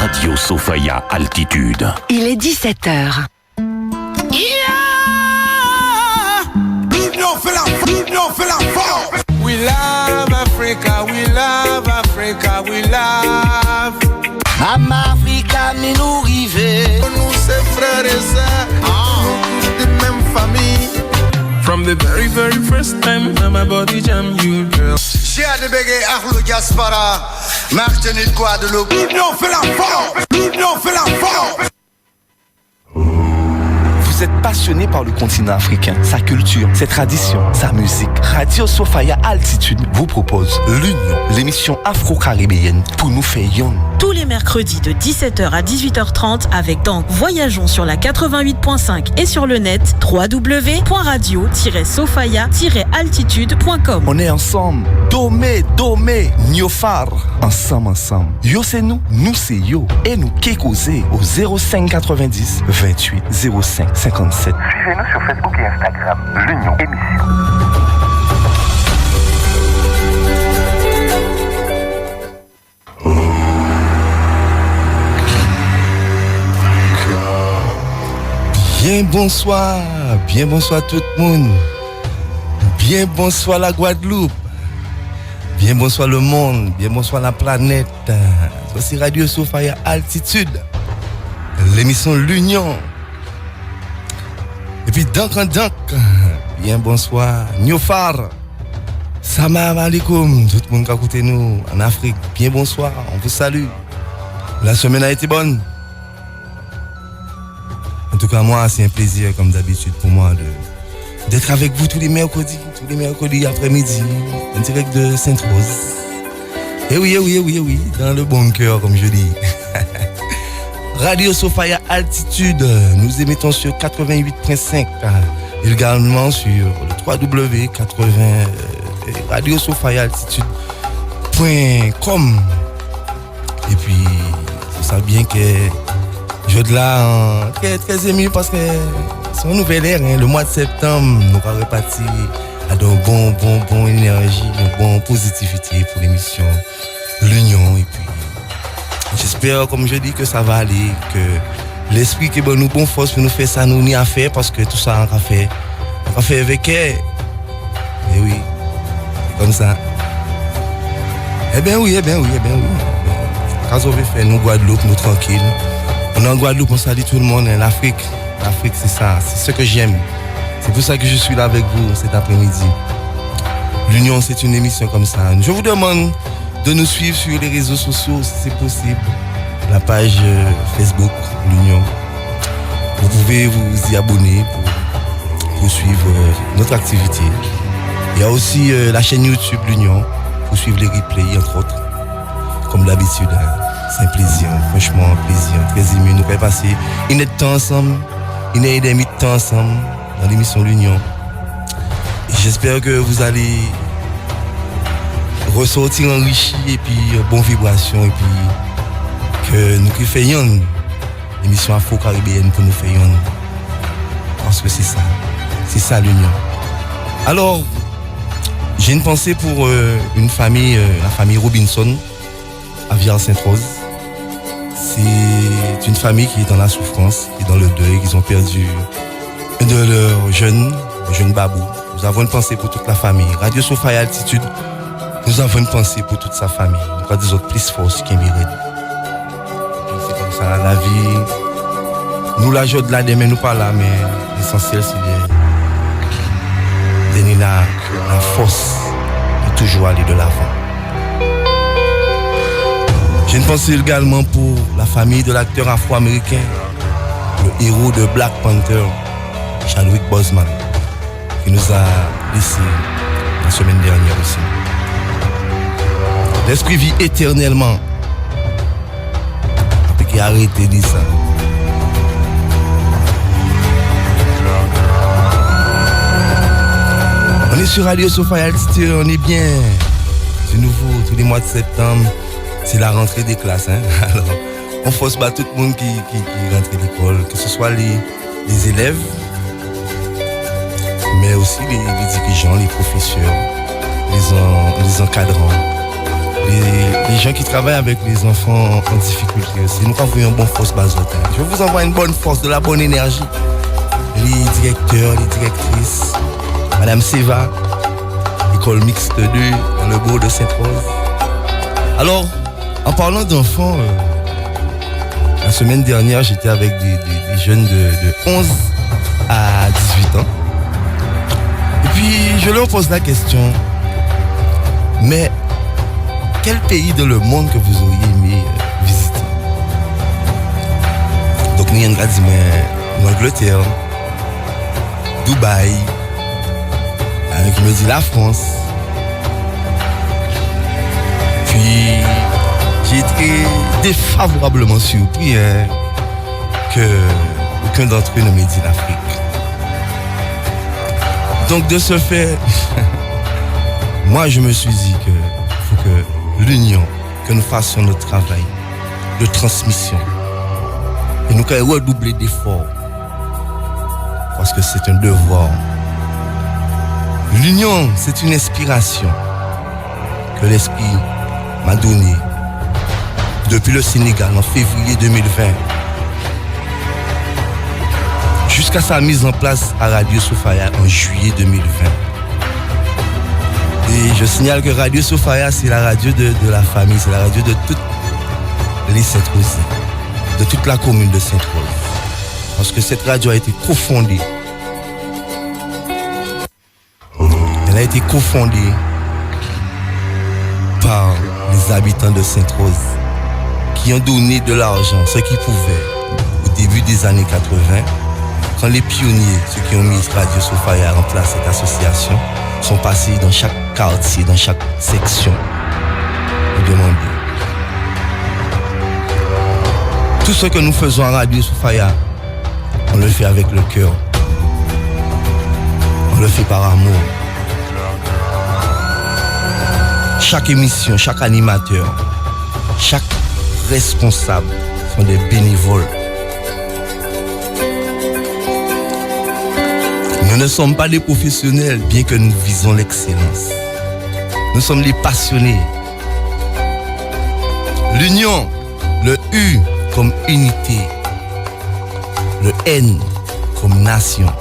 Radio Sophia Altitude. Il est 17h. We love Africa, we love Africa, we love. Mama Africa, mais nous river. Nous c'est frères et sœurs, nous tous de même famille. From the very, very first time, my body jam you, girl. J'ai de béguer Arlo Gaspara, Martinique, Guadeloupe. L'union fait la force, l'union fait la force. Vous êtes passionné par le continent africain, sa culture, ses traditions, sa musique. Radio Sophia Altitude vous propose l'Union, l'émission afro-caribéenne pour nous faire young. Tous les mercredis de 17h à 18h30 avec dans Voyageons sur la 88.5 et sur le net www.radio-sophia-altitude.com. On est ensemble. Domé, Niofar. Ensemble. Yo c'est nous c'est yo. Et nous kékosé au 05 90 28 05 57. Suivez-nous sur Facebook et Instagram. L'Union Émission. Bien bonsoir tout le monde. Bien bonsoir la Guadeloupe. Bien bonsoir le monde. Bien bonsoir la planète. Voici Radio Sophia Altitude. L'émission L'Union. Et puis donc, bien bonsoir Niofar. Salam alaikum. Tout le monde qui a écouté nous en Afrique. Bien bonsoir. On vous salue. La semaine a été bonne. En tout cas, moi, c'est un plaisir, comme d'habitude, pour moi, d'être avec vous tous les mercredis après-midi, en direct de Sainte-Rose. Et oui, dans le bon cœur, comme je dis. Radio Sophia Altitude, nous émettons sur 88.5, également sur le www.radiosophiaaltitude.com. Et puis, vous savez bien que je suis là très ému parce que c'est une nouvelle ère. Le mois de septembre, nous allons repartir à de bon énergie, une bonne positivité pour l'émission L'Union. Et puis, j'espère, comme je dis, que ça va aller, que l'esprit qui donne nous bonne force pour nous faire ça, nous n'y a fait parce que tout ça, on a fait avec elle. Et oui, c'est comme ça. Eh bien oui. Quand on veut faire nous Guadeloupe, nous tranquilles. On est en Guadeloupe, on salue tout le monde. L'Afrique, c'est ça, c'est ce que j'aime. C'est pour ça que je suis là avec vous cet après-midi. L'Union, c'est une émission comme ça. Je vous demande de nous suivre sur les réseaux sociaux, si c'est possible. La page Facebook, L'Union. Vous pouvez vous y abonner pour suivre notre activité. Il y a aussi la chaîne YouTube, L'Union, pour suivre les replays, entre autres. Comme d'habitude. C'est un plaisir, franchement un plaisir, très ému. Nous pouvons passer une heure de temps ensemble, une heure et demie de temps ensemble dans l'émission L'Union. Et j'espère que vous allez ressortir enrichi et puis bonne vibration et puis que nous qui faisons l'émission afro-caribéenne pour nous faire parce que c'est ça L'Union. Alors, j'ai une pensée pour une famille, la famille Robinson à Villars-Sainte-Rose. C'est une famille qui est dans la souffrance, qui est dans le deuil, qui ont perdu un de leurs jeunes babou. Nous avons une pensée pour toute la famille. Radio Sophia Altitude, nous avons une pensée pour toute sa famille. Nous avons des autres plus forces qui méritent. C'est comme ça, la vie. Nous la joie de là, demain nous pas là, mais l'essentiel c'est de donner la force de toujours aller de l'avant. J'ai une pensée également pour la famille de l'acteur afro-américain, le héros de Black Panther, Chadwick Boseman, qui nous a laissé la semaine dernière aussi. L'esprit vit éternellement. Après qu'il a arrêté de dire ça. On est sur Radio Sophia Altitude, on est bien. C'est nouveau, tous les mois de septembre. C'est la rentrée des classes. Alors, on force tout le monde qui rentre à l'école, que ce soit les élèves, mais aussi les dirigeants, les professeurs, les encadrants, les gens qui travaillent avec les enfants en difficulté aussi. Nous envoyons une bonne force basotin. Je vous envoie une bonne force, de la bonne énergie. Les directeurs, les directrices, Madame Seva, école mixte 2 dans le bourg de Sainte-Rose. Alors, en parlant d'enfants, la semaine dernière, j'étais avec des jeunes de 11 à 18 ans. Et puis, je leur pose la question, mais quel pays dans le monde que vous auriez aimé visiter? Donc, nous avons dit, l'Angleterre, Dubaï, qui me dit la France. Puis, j'ai été défavorablement surpris que aucun d'entre eux ne m'ait dit l'Afrique. Donc, de ce fait, moi, je me suis dit qu'il faut que l'union, que nous fassions notre travail de transmission. Et nous allons redoubler d'efforts. Parce que c'est un devoir. L'union, c'est une inspiration que l'Esprit m'a donnée depuis le Sénégal en février 2020 jusqu'à sa mise en place à Radio Sofaya en juillet 2020. Et je signale que Radio Sofaya, c'est la radio de la famille, c'est la radio de toutes les Sainte-Rosiens, de toute la commune de Sainte-Rose. Parce que cette radio a été cofondée. Elle a été cofondée par les habitants de Sainte-Rose qui ont donné de l'argent, ce qu'ils pouvaient, au début des années 80, quand les pionniers, ceux qui ont mis Radio Sofaya en place, cette association, sont passés dans chaque quartier, dans chaque section, pour demander. Tout ce que nous faisons à Radio Sofaya, on le fait avec le cœur. On le fait par amour. Chaque émission, chaque animateur, chaque responsable sont des bénévoles. Nous ne sommes pas des professionnels, bien que nous visons l'excellence. Nous sommes des passionnés. L'union, le U comme unité, le N comme nation,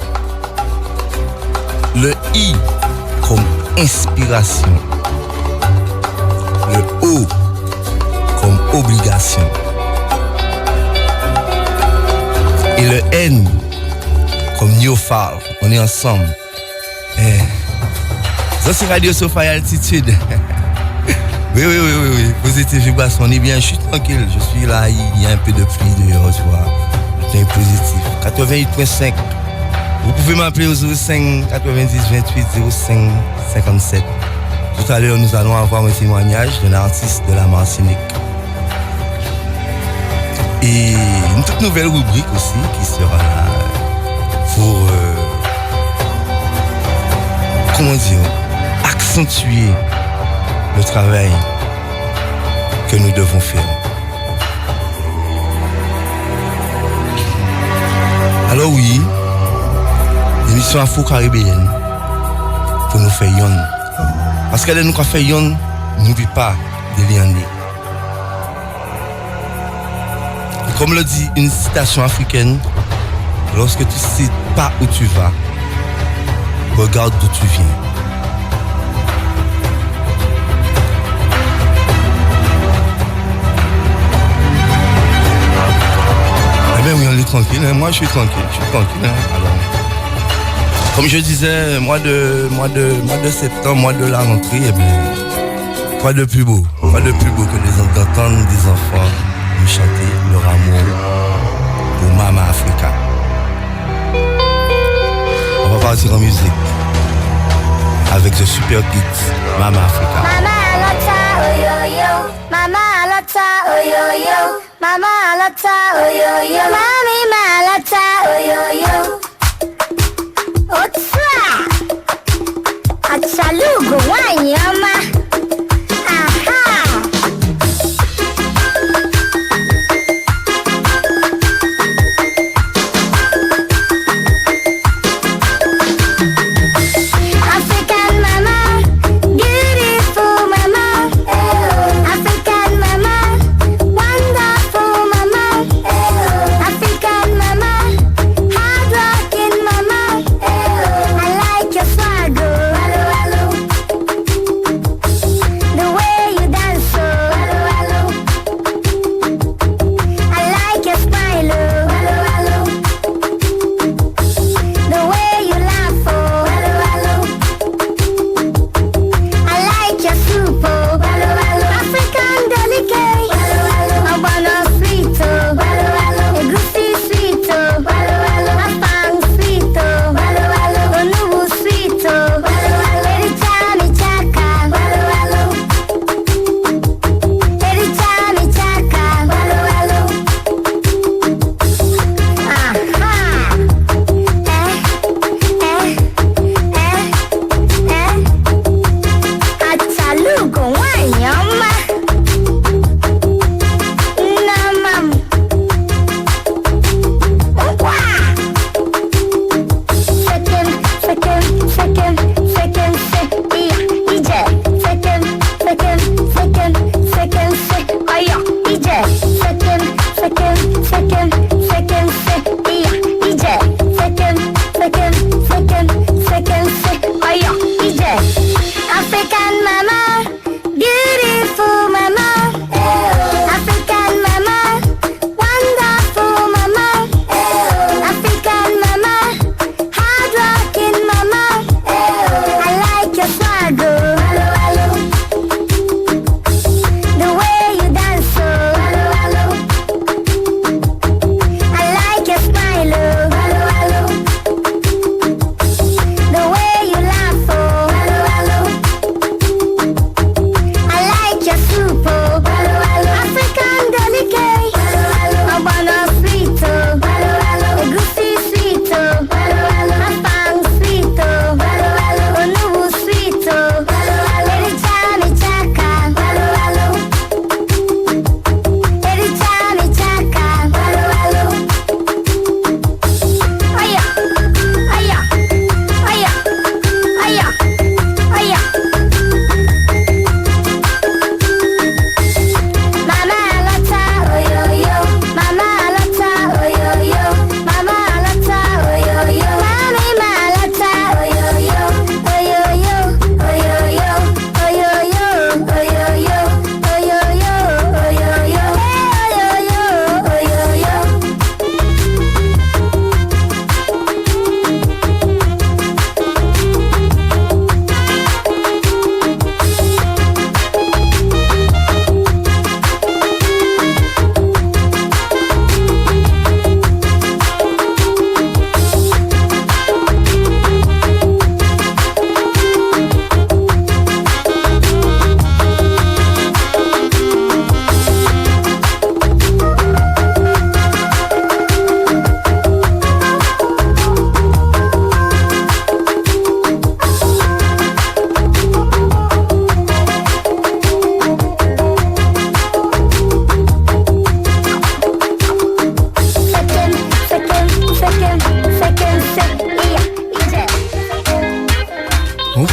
le I comme inspiration, le O comme obligation et le N comme Niofar. On est ensemble. Ça c'est Radio Sofaya Altitude. Oui. Positive vibration, on est bien, je suis tranquille. Je suis là, il y a un peu de pluie dehors, tu vois. C'est positif. 88.5. Vous pouvez m'appeler au 05 90 28 05 57. Tout à l'heure, nous allons avoir un témoignage d'un artiste de la Martinique. Et une toute nouvelle rubrique aussi qui sera là pour, accentuer le travail que nous devons faire. Alors oui, l'émission afro-caribéenne pour nous faire yon. Parce qu'elle nous a fait yon, n'oublie pas de l'y. Comme le dit une citation africaine, lorsque tu ne sais pas où tu vas, regarde d'où tu viens. Eh bien oui, on est tranquille, hein? Moi je suis tranquille, hein? Alors, comme je disais, mois de septembre, mois de la rentrée, eh bien, quoi de plus beau que d'entendre des enfants nous chanter leur amour pour Mama Africa. On va partir en musique avec The Super Kids, Mama Africa. Mama alata oyoyo, Mama alata oyoyo, Mama alata oyoyo, Mami malata oyoyo. Otra, achalugo wanyama. Aha. African mama, beautiful mama, oh.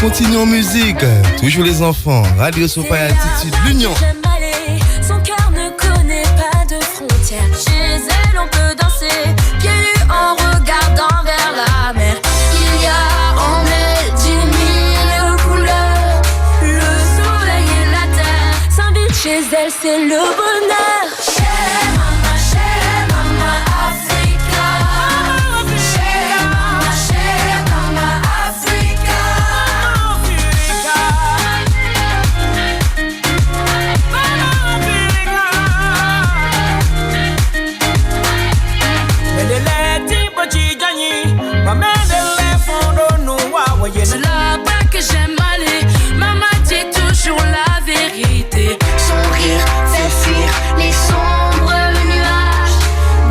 continue en musique. Toujours les enfants. Radio Sophia Altitude, l'Union. Son cœur ne connaît pas de frontières. Chez elle, on peut danser, pieds nus en regardant vers la mer. Il y a en elle 10 000 couleurs. Le soleil et la terre s'invitent chez elle, c'est le bonheur. Chez Mama Africa. Chez Mama Africa. C'est là-bas que j'aime aller. Maman dit toujours la vérité. Son rire fait fuir les sombres nuages.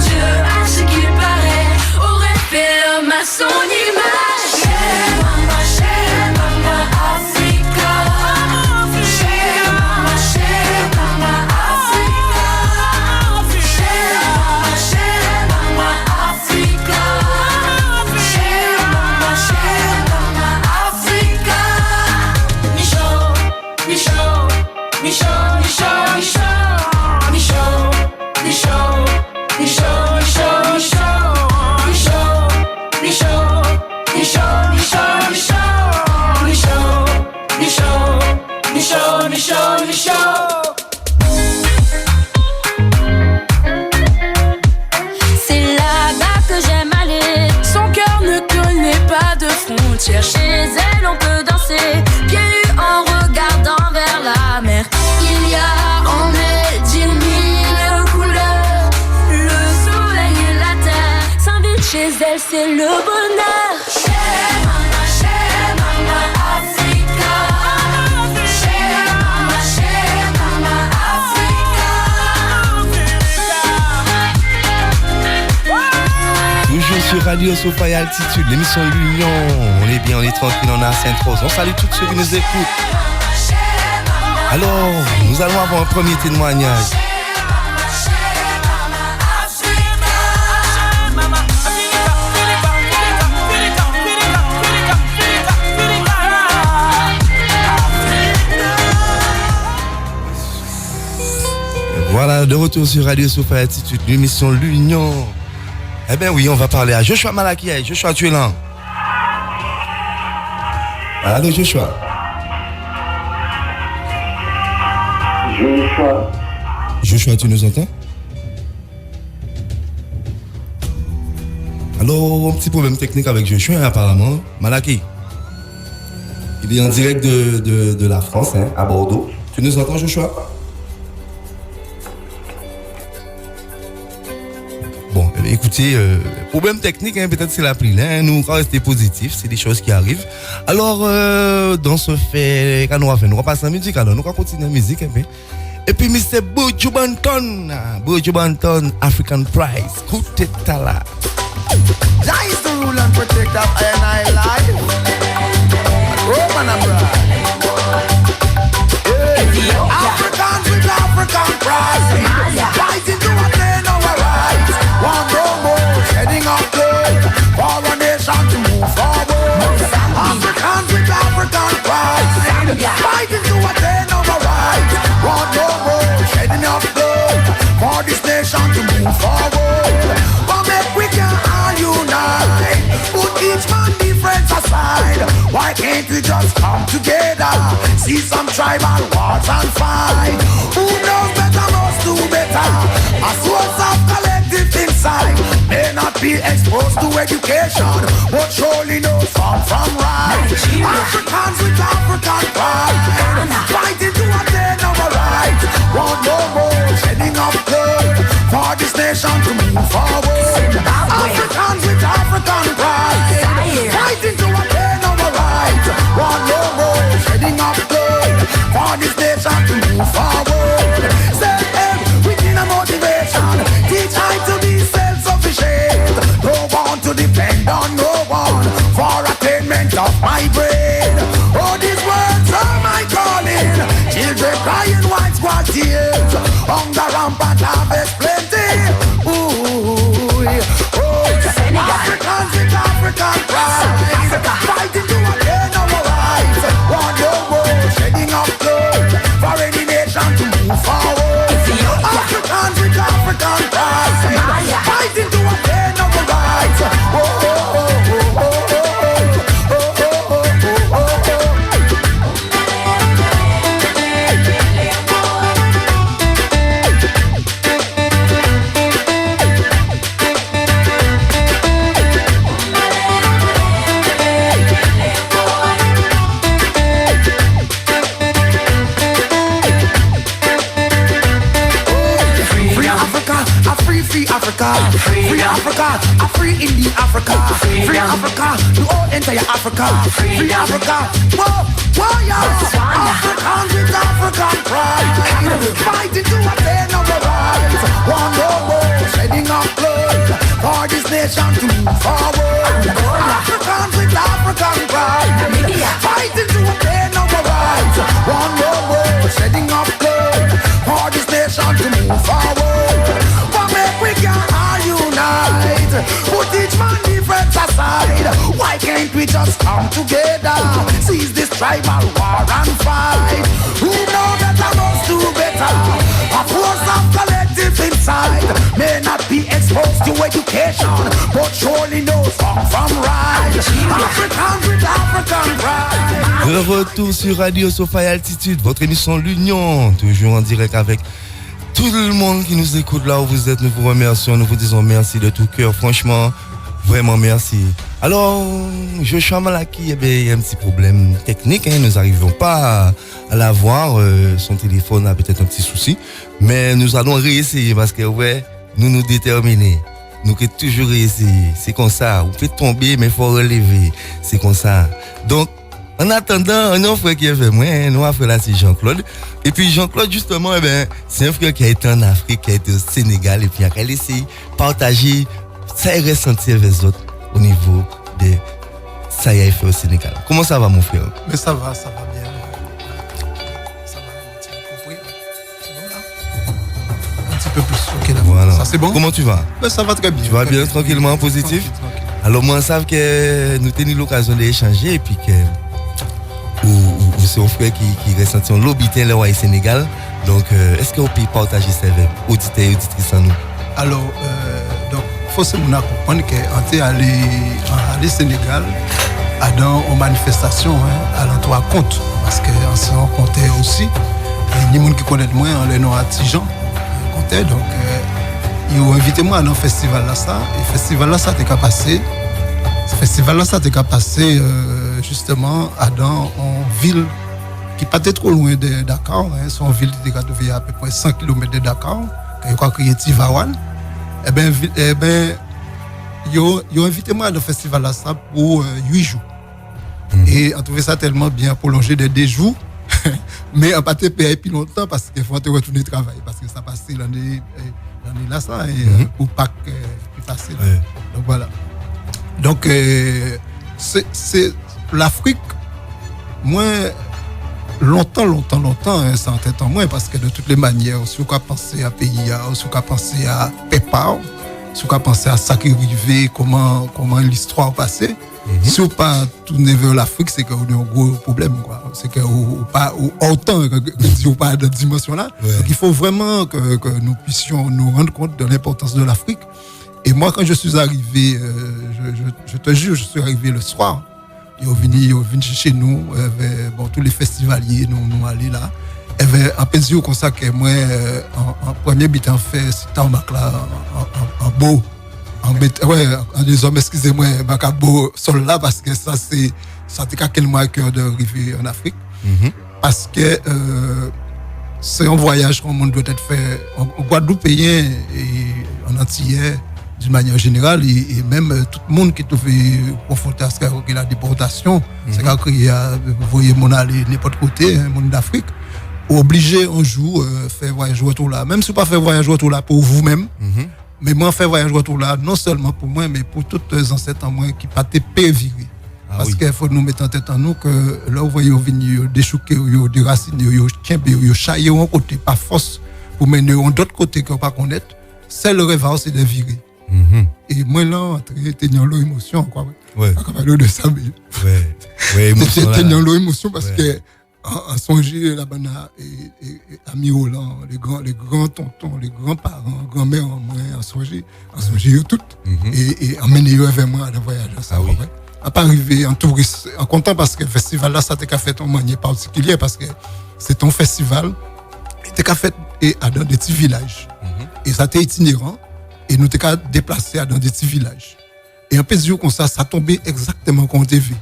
Dieu, à ce qu'il paraît, aurait fait l'homme à son image. Chez Mama Africa. Chez Mama Africa. Chez Mama Africa. C'est là-bas que j'aime aller. Son cœur ne connaît pas de frontières. Chez elle, on peut danser, pieds nus en regardant vers la mer. Il y a en elle 10 000 couleurs. Le soleil et la terre s'invitent chez elle, c'est le bonheur. Chez Mama Africa. Chez Mama Africa. Toujours sur Radio Sophia Altitude, l'émission L'Union. On est bien, on est tranquille, on est à Sainte-Rose. On salue tous ceux qui nous écoutent. Alors, nous allons avoir un premier témoignage. Voilà, de retour sur Radio Sophia Altitude, l'émission L'Union. Eh bien oui, on va parler à Joshua Malakiaï. Joshua, tu es là? Allô, Joshua. Joshua, tu nous entends? Alors, un petit problème technique avec Joshua, apparemment. Malaki, il est en direct de la France, hein, à Bordeaux. Tu nous entends, Joshua? Bon, écoutez, problème technique, hein, peut-être c'est l'appli, hein, nous, quand rester positif, c'est des choses qui arrivent. Alors, dans ce fait, quand on va faire, nous va passer en musique, alors nous va continuer la musique, hein, et puis Mr. Buju Banton, African Prize, écoutez ça là. That is the rule and protect of I life. Roman and bride. Africans with African pride. Fighting to attain our rights. One more, heading up good. For a nation to move forward. Africans with African pride. Fighting to attain our rights. One more, heading up good. For this nation to move forward. But make we can all unite. Put each man difference aside. Why can't we just come together? See some tribal wars and fight. Who knows better must do better. A source of collective insight may not be exposed to education, but surely knows from right. Africans with African pride, fighting to attain our rights. One more, heading up good for this nation to move forward. Africans with African pride, fighting to attain our rights. One more, heading up good for this nation to move forward. Say within a motivation, teach I to be self-sufficient. Don't want to depend on no one for attainment of my brain. Oh, these words are my calling. Children crying white squad tears. Hunger rampant harvest plenty. Ooh, oh, Africans with African pride, fighting to attain our rights. free Africa. Free Africa, a free India Africa. Free Africa, the whole entire Africa. Free Africa, whoa, whoa, yeah. Africans with African pride. Fighting to attain our rights. One more, shedding our blood for this nation to move forward. Africans with African pride. Fighting to attain our rights. One more, shedding our blood for this nation to move forward. But make we can all unite. Put each man difference aside. Why can't we just come together? Seize this tribal war and fight. We know that I must do better. A force of collective inside may not be exposed to education, but surely knows wrong from right. Africans with African pride. De retour sur Radio Sophia Altitude, votre émission L'Union, toujours en direct avec tout le monde qui nous écoute là où vous êtes. Nous vous remercions, nous vous disons merci de tout cœur. Franchement, vraiment merci. Alors, Joshua Malaki, il y a un petit problème technique. Nous n'arrivons pas à l'avoir. Son téléphone a peut-être un petit souci. Mais nous allons réessayer parce que, ouais, nous déterminons. Nous avons toujours réessayer. C'est comme ça. Vous faites tomber, mais il faut relever. C'est comme ça. Donc, en attendant, un autre frère qui est fait moi, nous avons fait là, c'est Jean-Claude. Et puis Jean-Claude, justement, c'est un frère qui a été en Afrique, qui a été au Sénégal, et puis il a essayé de partager ça et ressentir avec les autres au niveau de ça y a fait au Sénégal. Comment ça va, mon frère? Mais ça va bien. Ça va, tu as compris. C'est bon là? Un petit peu plus, ok, là. Voilà. Ça c'est bon? Comment tu vas? Mais ça va très bien. Tu vas bien, tranquillement, positif? Tranquille. Alors, moi, je sais que nous avons eu l'occasion d'échanger, et puis que ou c'est un frère qui ressentit un lobbytin là au Sénégal. Donc, est-ce qu'on peut partager ça avec auditeurs et auditrices en nous? Alors, donc, il faut se comprendre qu'on est allé au Sénégal dans une manifestation à l'endroit compte. Parce qu'on s'en comptait aussi. Il y a des gens qui connaissent moins, les noms à Tijan. Donc, ils ont invité moi à un festival là. Et le festival là, ça a passé. Ce festival là, ça a passé justement dans une ville qui n'est pas trop loin de Dakar. C'est une ville qui est à peu près 100 km de Dakar. Je crois qu'il y a Tivaouane. Ils ont invité moi à un festival là ça pour 8 jours. Et on trouvait ça tellement bien prolongé de 2 jours. Mais on n'a pas été payé depuis longtemps parce qu'il faut retourner travailler. Parce que ça passait l'année là, ça, et pour Pâques, plus facile. Donc voilà. Donc, c'est l'Afrique, moi, longtemps, ça en tête en moins, parce que de toutes les manières, si on peut penser à PIA, si on peut penser à PayPal, si on peut penser à ça qui est arrivé, comment l'histoire passée, si on pas tourner vers l'Afrique, c'est qu'on a un gros problème, quoi. C'est qu'on pas autant que on pas dans cette dimension-là. Donc il faut vraiment que nous puissions nous rendre compte de l'importance de l'Afrique. Et moi, quand je suis arrivé, je te jure, je suis arrivé le soir. Ils sont venus chez nous, tous les festivaliers, nous allés là. Et en plaisir comme ça que moi, en premier but, en fait, c'était en Bakla, en beau. En disant, excusez-moi, Bakabo sol là, parce que ça t'est quel à cœur d'arriver en Afrique. Parce que c'est un voyage qu'on doit être fait en Guadeloupéen et en Antillais, d'une manière générale, et même tout le monde qui est confronté à ce qu'est la déportation, c'est qu'il y a, vous voyez, mon aller n'importe côté, un monde d'Afrique, obligé un jour faire voyage retour là, même si vous ne pas faire voyage retour là pour vous-même, mais moi faire voyage retour là, non seulement pour moi, mais pour tous les ancêtres en moi qui pas été virer. Parce qu'il faut nous mettre en tête en nous que là, vous voyez, vous venez déchouquer, vous déraciner, vous tiemper, vous chailler un côté, pas force, pour mener d'autre côté qu'on ne pas connaître, c'est le rêve, c'est de virer. Et moi là, tenir l'émotion, quoi. Ouais. On va parler de ça, mais. Ouais, émotion. Tenir l'émotion parce que, en songer là-bas, et amis Roland, les grands tontons, les grands-parents, grand-mères, en songer tout. Et emmener eux vers moi à voyage. Ça, oui. À pas arriver en touriste, en content parce que le festival là, ça t'a fait une manière particulière parce que c'est ton festival, et t'as fait dans des petits villages. Et ça t'est itinérant. Et nous t'es déplacés dans des petits villages. Et un peu de comme ça tombait exactement comme on t'est vu.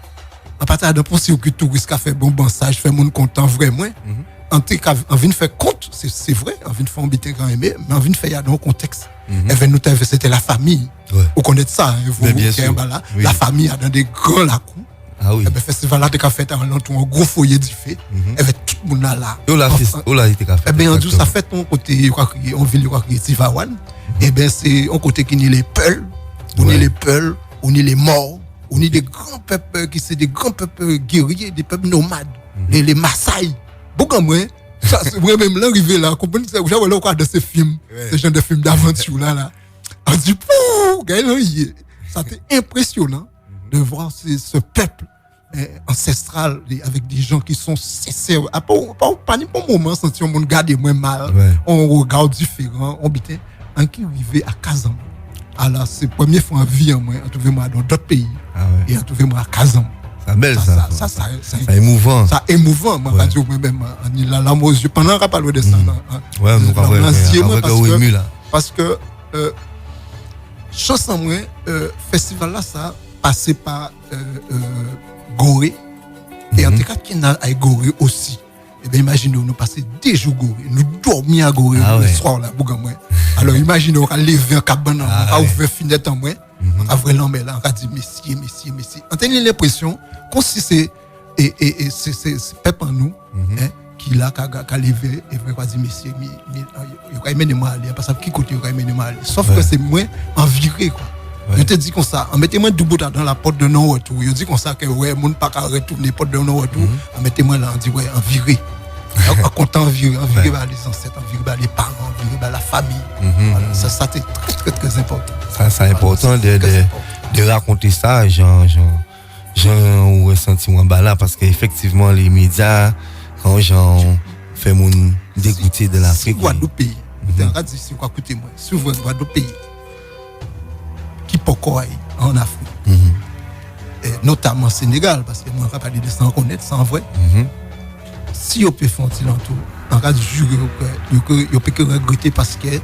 En partant de penser que le touriste a fait bon sage, fait mon content vraiment. On vient faire compte c'est vrai, on vient de faire un bitin quand même, mais on vient de faire dans un contexte. C'était la famille. Ouais. Vous connaissez ça, hein, vous, bien sûr. Là, Oui. la famille a dans des grands lacous. Ah oui. Et ben festival là, tu as fait un gros foyer du fait. Et ben tout le monde là. Oh là, il était fait. Eh bien, ça fait ton côté, on ville, Tivaouane. Eh bien, c'est un côté qui n'est les Peuls, on est les Peuls, on est les morts, on est des grands peuples qui sont des grands peuples guerriers, des peuples nomades, les Maasai. Beaucoup moins. Ça, c'est moi-même l'arrivée là, comprenez ça, vous avez quoi de ces films, ces genres de films d'aventure là. On dit, pouh, ça c'était impressionnant de voir ce peuple ancestral avec des gens qui sont sincères. Pas ni pour moment, sentir on regarde moins mal, on regarde différent, on bitait, en qui arrivé à Kazan. Alors, c'est la première fois en vie, moi, on trouve moi dans d'autres pays, et on trouve moi à Kazan. C'est belle ça. C'est émouvant. Ça émouvant, moi, quand je même, on a l'âme aux yeux, pendant qu'on parle de ça, ouais, parce que, chanson, moi, festival là, ça passé par Gorée, et en tout cas, qui n'a à Gorée aussi. Eh bien, imaginez, nous passons des jours Gorée, nous dormions à Gorée le soir là, alors imaginez, on a levé un cabane, on a ouvert fenêtre en moi, on a ouvert l'homme là, on a dit messieurs. On a l'impression comme si c'est peuple en nous, qui l'a levé et on a dit messieurs, il va mener moi aller, parce que qui côté il va mener moi aller. Sauf que c'est moins enviré quoi. Je te dis comme ça, mettez-moi du bout dans la porte de non-retour. Je dis comme ça que ouais, mon pas qu'à retourner porte de non-retour. Mettez-moi là, on dit ouais, en viré. En content viré par les ancêtres, en viré par les parents, en viré par la famille. Voilà, ça c'est très important. Ça c'est important de raconter ça, genre ou ressenti moi là parce qu'effectivement les médias quand gens fait mon dégoûter de l'Afrique. Si Guadeloupe pays, si vous écoutez moi, si vous Guadeloupe pays qui pourquoi en Afrique, et notamment Sénégal, parce que moi je ne vais pas parler de ça en connaître, sans vrai. Si on peut faire un petit entour, on va jurer que on peut que regretter parce que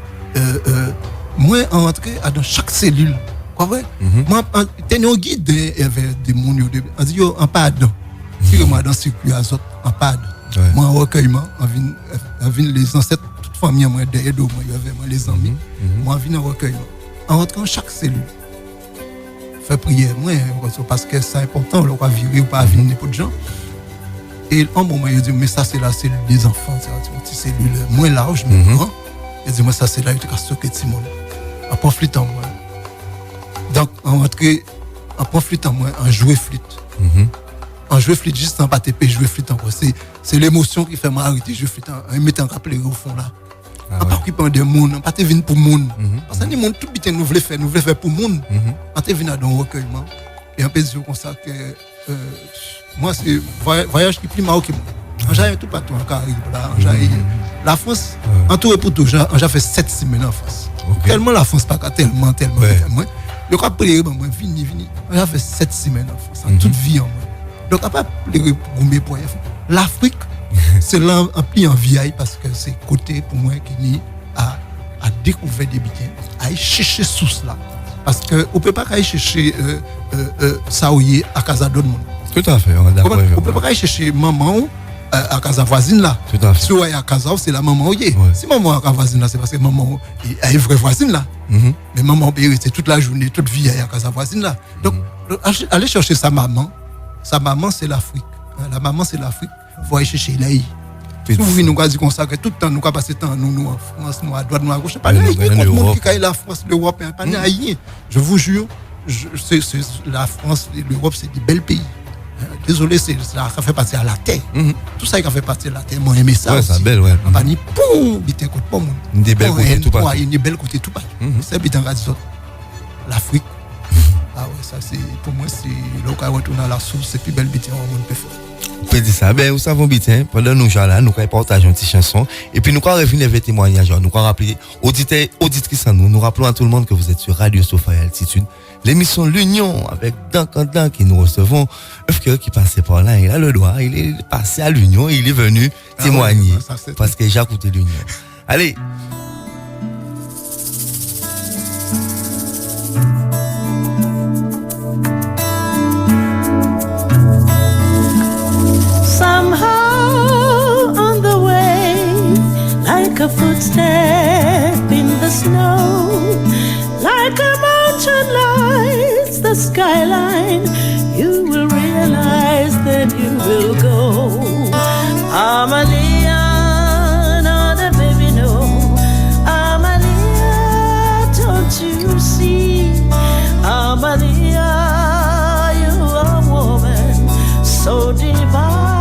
moi entrer dans chaque cellule, quoi vrai? Moi tenir un guide avec des monde on dit en pardon. Si moi dans circuit azote en pardon. Moi en recueillement, on vient les ancêtres toute famille moi derrière moi, il y avait les amis. Moi vient en recueillement. En rentrant chaque cellule, faire prière, moi, parce que c'est important, on va virer ou pas venir n'importe gens. Et en moment, il dit, mais ça c'est la cellule des enfants, c'est une petite cellule moins large, mais grand. Il dit, moi ça c'est là, il te stocké de Simone. En profitant moi. Donc, en rentrant, en profitant moi, en jouer flûte. En jouer flûte, juste en pas TP, jouer flûte encore. C'est l'émotion qui fait m'arrêter, jouer flûte, en mettant rappelé au fond là. On pas occupant des monde, pas te venir pour monde. Parce que les monde tout bien nous voulons faire pour monde. On te venir dans un recueillement et un peu dire comme ça que moi c'est voyage qui plus marqué moi. J'ai tout partout en Caraïbes là, la France entouré pour tout, j'ai fait 7 semaines en France. Tellement la France pas tellement. Le cas prier moi vini. J'ai fait 7 semaines en France, en toute vie en moi. Donc à pas les gommer pour l'Afrique c'est là un pli en vieille parce que c'est côté pour moi qui a découvert des bitins, à y chercher source là. Parce que on peut pas aller chercher Saouye à casa d'autres monde. Tout à fait, on est d'accord. On peut pas aller chercher maman à casa voisine là. Tout à fait. Si on est à casa, c'est la maman ouye. Si maman à casa voisine là, c'est parce que maman est une vraie voisine là. Mais maman peut rester toute la journée, toute vie à casa voisine là. Donc aller chercher sa maman c'est l'Afrique. La maman c'est l'Afrique. Faut aller chercher là. Si vous venez nous dire comme ça, que tout le temps nous passons temps nous en France, nous à droite, nous à gauche, pas rien contre le monde qui aille la France, l'Europe, pas rien. Je vous jure, la France et l'Europe, c'est des belles pays. Désolé, ça fait partie à la terre. Tout ça qui fait partie de la terre, moi aimé ça. Ouais, c'est belle, ouais. Pas ni poum, bitin côté pas mon. Des belles côtés tout partout. Des belles côtés tout partout. C'est bitin radio. L'Afrique. Ah ouais, ça c'est pour moi c'est là où on retourne à la source, c'est plus belle bitin au monde peut faire. On peut dire ça, ben, vous savez, bien, pendant nous gens là, nous partageons une petite chanson, et puis nous revenir avec témoignages, nous rappeler, auditeurs, auditrices à nous rappelons à tout le monde que vous êtes sur Radio Sophia Altitude, l'émission L'Union, avec Dan qui nous recevons, FKE qui passait par là, il a le droit, il est passé à l'Union, il est venu témoigner, parce que j'ai écouté l'Union. Allez! Somehow on the way, like step in the snow, like a mountain lights the skyline, you will realize that you will go. Amalia, no, the baby, no. Amalia, don't you see? Amalia, you are a woman so divine.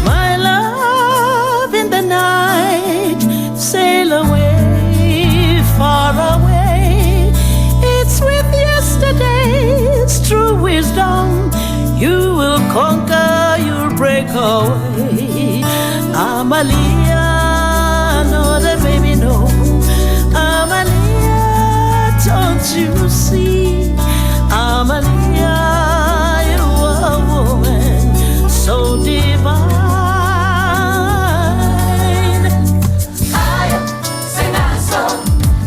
My love in the night, sail away, far away. It's with yesterday's true wisdom. You will conquer, you'll break away. Amalia, no, the baby, no. Amalia, don't you see? Amalia, you are a woman so divine. Sing a song,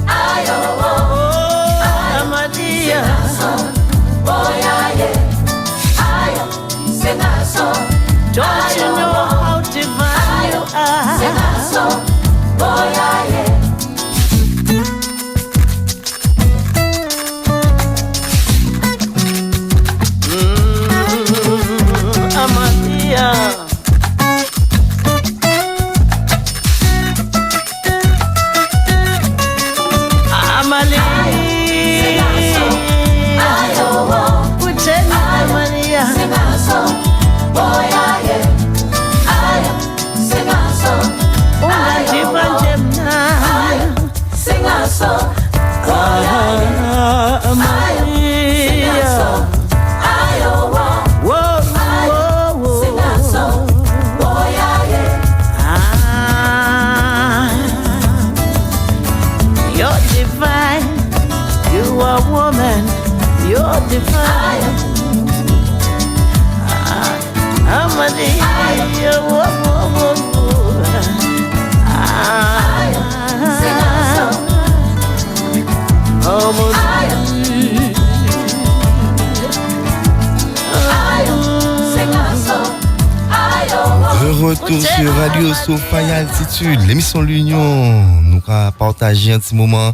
Amalia. Don't you know how divine you are? Sing a song, Amalia. You're divine, you are woman, you're divine. Amalia, De retour sur Radio Sophia Altitude, l'émission L'Union. Nous avons partagé un petit moment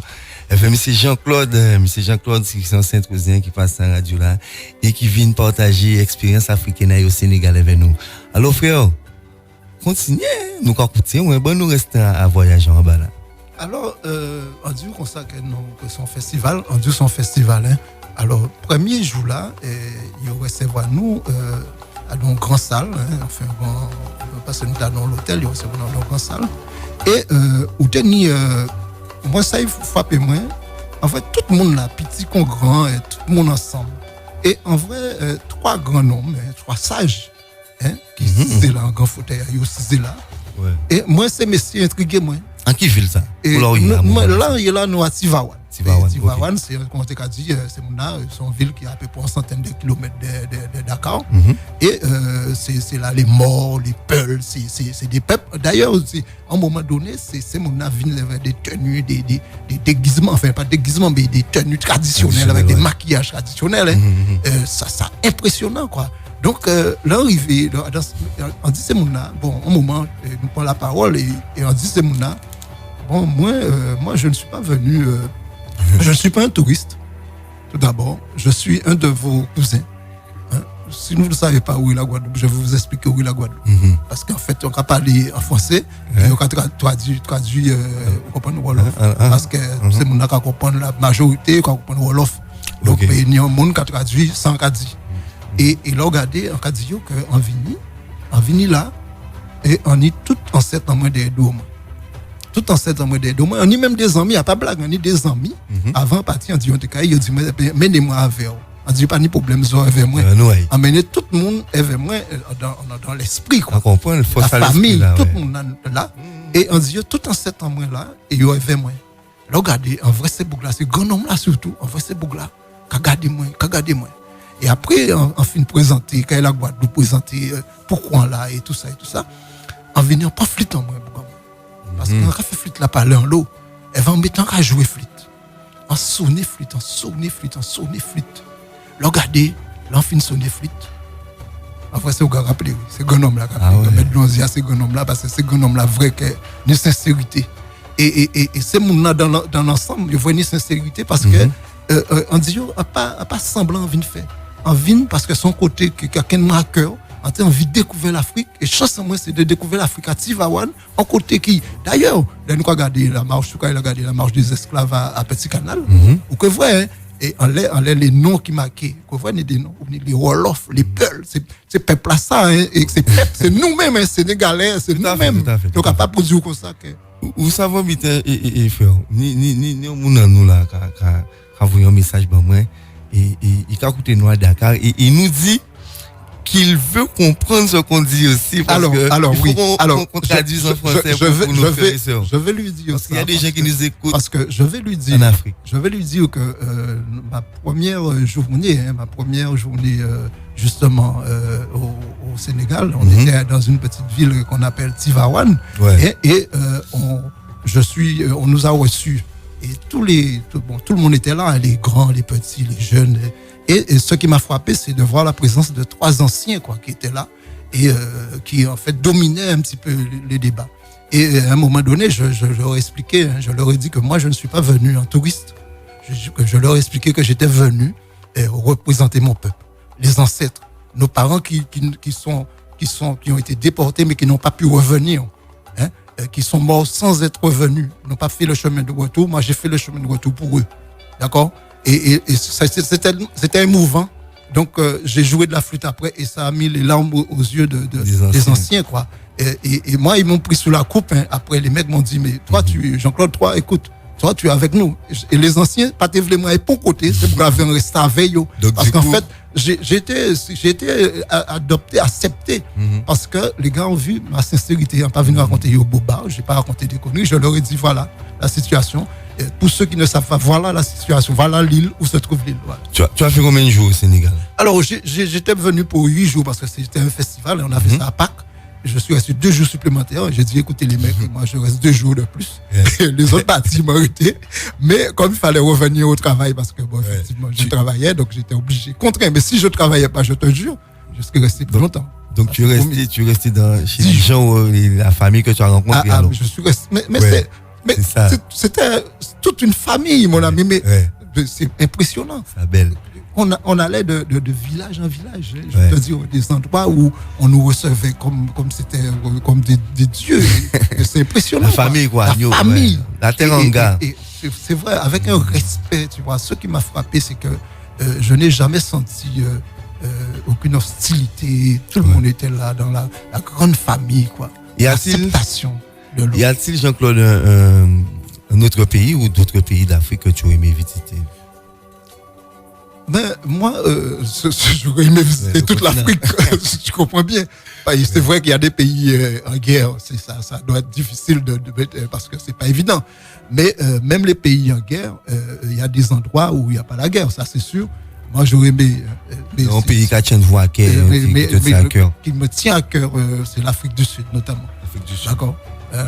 avec M. Jean-Claude, qui est un ancien cousin qui passe à la radio là et qui vient partager l'expérience africaine au Sénégal avec nous. Alors frère, continuez, nous continuons, bon nous restons à voyager en bas là. Alors, on dit comme ça que son festival, hein. Alors, premier jour là, il recevoir nous dans une grande salle, hein, enfin bon, parce que nous sommes dans l'hôtel, il recevoir dans une grande salle. Et où tenir, moi ça il frappe moi. En fait, tout le monde là, petit comme grand, et tout le monde ensemble. Et en vrai, trois grands hommes, trois sages, hein, qui sont là en grand fauteuil, ils sont là. Ouais. Et moi, ces messieurs intrigués moi. En qui ville ça? Et là, il y a nous à Tivaouane. Tivaouane, c'est comme on t'a dit, c'est une ville qui est à peu près 100 de kilomètres de Dakar. Et c'est là les morts, les peuls, c'est des peuples. D'ailleurs, à un moment donné, c'est mon avis avec des tenues, des déguisements, enfin pas déguisements, mais des tenues traditionnelles avec des maquillages traditionnels. Ça impressionnant quoi. Donc, l'arrivée, on dit c'est mon bon, un moment, nous prenons la parole et on dit c'est mon bon, moi, je ne suis pas venu, je ne suis pas un touriste, tout d'abord, je suis un de vos cousins. Hein? Si vous ne savez pas où est la Guadeloupe, je vais vous expliquer où est la Guadeloupe. Parce qu'en fait, on va parler en français, et on va traduire comprendre Wolof. Parce que c'est mon qui comprend la majorité, qui comprend Wolof. Donc, il y a un monde qui traduit sans Kadi. Et là, regardez, on a dit qu'on vini là, et on est tout en 7 ans moins des deux. Tout en 7 ans moins des deux. On est même des amis, il n'y a pas de blague, on est des amis. Avant partir, on dit, menez-moi avec vous. On dit, pas de problème, vous avec moi. On mène tout le monde avec moi dans l'esprit. Quoi. La famille, tout le monde là. Et on dit, tout en 7 ans moins là, et il y a avec moi. Là, regardez, en vrai, c'est Bougla, c'est grand homme là surtout, en vrai, c'est Bougla. Regardez-moi. Et après, on finit présenter, quand la Guadeloupe présenter pourquoi là et tout ça, on vient en pas flûte en moi. Parce qu'on a fait flûte là parler en l'eau, elle va en mettre à jouer flûte. En sonner flûte. Regardez, là on finit sonner flûte. Après, c'est au gars rappelé, c'est grand homme là, mettre l'onzia, c'est grand homme là, parce que c'est grand homme là, vrai que une sincérité. Et c'est mon là dans l'ensemble, il voit une sincérité parce que on dit, on pas semblant envie de faire. Envie parce que son côté, quelqu'un m'a à cœur, on a envie de découvrir l'Afrique. Et chance en moi, c'est de découvrir l'Afrique à Tivaouane, en côté qui, d'ailleurs, là, nous avons regardé la marche, la marche des esclaves à Petit Canal, ou que vous voyez, et on a les noms qui marquent, vous voyez des noms, les Wolof, les Peuls, c'est peuple là ça, hein, et c'est nous-mêmes, hein, Sénégalais, c'est nous-mêmes. Donc, on n'a pas pour dire comme ça que. Vous savez, et faire, ni au monde nous là, quand vous un message, ben moi, et il a écouté nous à Dakar, et il nous dit qu'il veut comprendre ce qu'on dit aussi, parce qu'on traduise en français pour nos frères et sœurs. Je vais lui dire parce qu'il y a des gens qui nous écoutent. Parce que je vais lui dire, en Afrique. Je vais lui dire que ma première journée, justement au Sénégal, on était dans une petite ville qu'on appelle Tivaouane, et on nous a reçus. Et tout le monde était là, les grands, les petits, les jeunes. Et ce qui m'a frappé, c'est de voir la présence de 3 anciens qui étaient là et qui en fait dominaient un petit peu les débats. Et à un moment donné, je leur ai expliqué, je leur ai dit que moi je ne suis pas venu en touriste. Je leur ai expliqué que j'étais venu représenter mon peuple, les ancêtres, nos parents qui ont été déportés mais qui n'ont pas pu revenir. Qui sont morts sans être revenus, n'ont pas fait le chemin de retour. Moi, j'ai fait le chemin de retour pour eux. D'accord? Et c'était émouvant. Donc, j'ai joué de la flûte après et ça a mis les larmes aux yeux des anciens, quoi. Et moi, ils m'ont pris sous la coupe. Hein. Après, les mecs m'ont dit, mais toi, Jean-Claude, toi, écoute, toi, tu es avec nous. Et les anciens, pas te vraiment et pour côté, c'est pour avoir un reste avec eux. Parce qu'en fait, j'ai été adopté, accepté. Parce que les gars ont vu ma sincérité. Ils n'ont pas venu raconter au boba, je n'ai pas raconté des conneries. Je leur ai dit, voilà la situation. Et pour ceux qui ne savent pas, voilà la situation. Voilà l'île où se trouve l'île. Voilà. Tu as fait combien de jours au Sénégal? Alors, j'étais venu pour 8 jours parce que c'était un festival et on a fait ça à Pâques. Je suis resté 2 jours supplémentaires. J'ai dit, écoutez les mecs, moi je reste 2 jours de plus. Les autres parties m'ont arrêté. Mais comme il fallait revenir au travail, parce que bon, effectivement, je travaillais, donc j'étais obligé. Contraint, mais si je ne travaillais pas, je te jure, je serais resté plus longtemps. Donc tu es resté chez les gens, la famille que tu as rencontrée. Je suis resté. Mais c'était toute une famille, mon ami. Mais c'est impressionnant. C'est belle. On allait de village en village, je te dis, des endroits où on nous recevait comme c'était comme des dieux. Et c'est impressionnant. La famille, quoi. La famille. La teranga. Et c'est vrai, avec un respect, tu vois. Ce qui m'a frappé, c'est que je n'ai jamais senti aucune hostilité. Tout le monde était là, dans la grande famille, quoi. L'acceptation de l'autre. Y a-t-il, Jean-Claude, un autre pays ou d'autres pays d'Afrique que tu aurais aimé visiter? Ben, moi, j'aurais aimé visiter toute l'Afrique, tu comprends bien. C'est vrai qu'il y a des pays en guerre, ça doit être difficile parce que c'est pas évident. Mais même les pays en guerre, il y a des endroits où il n'y a pas la guerre, ça c'est sûr. Moi, j'aurais aimé. Un pays qui tient à cœur. Qui me tient à cœur, c'est l'Afrique du Sud, notamment. L'Afrique du Sud. D'accord.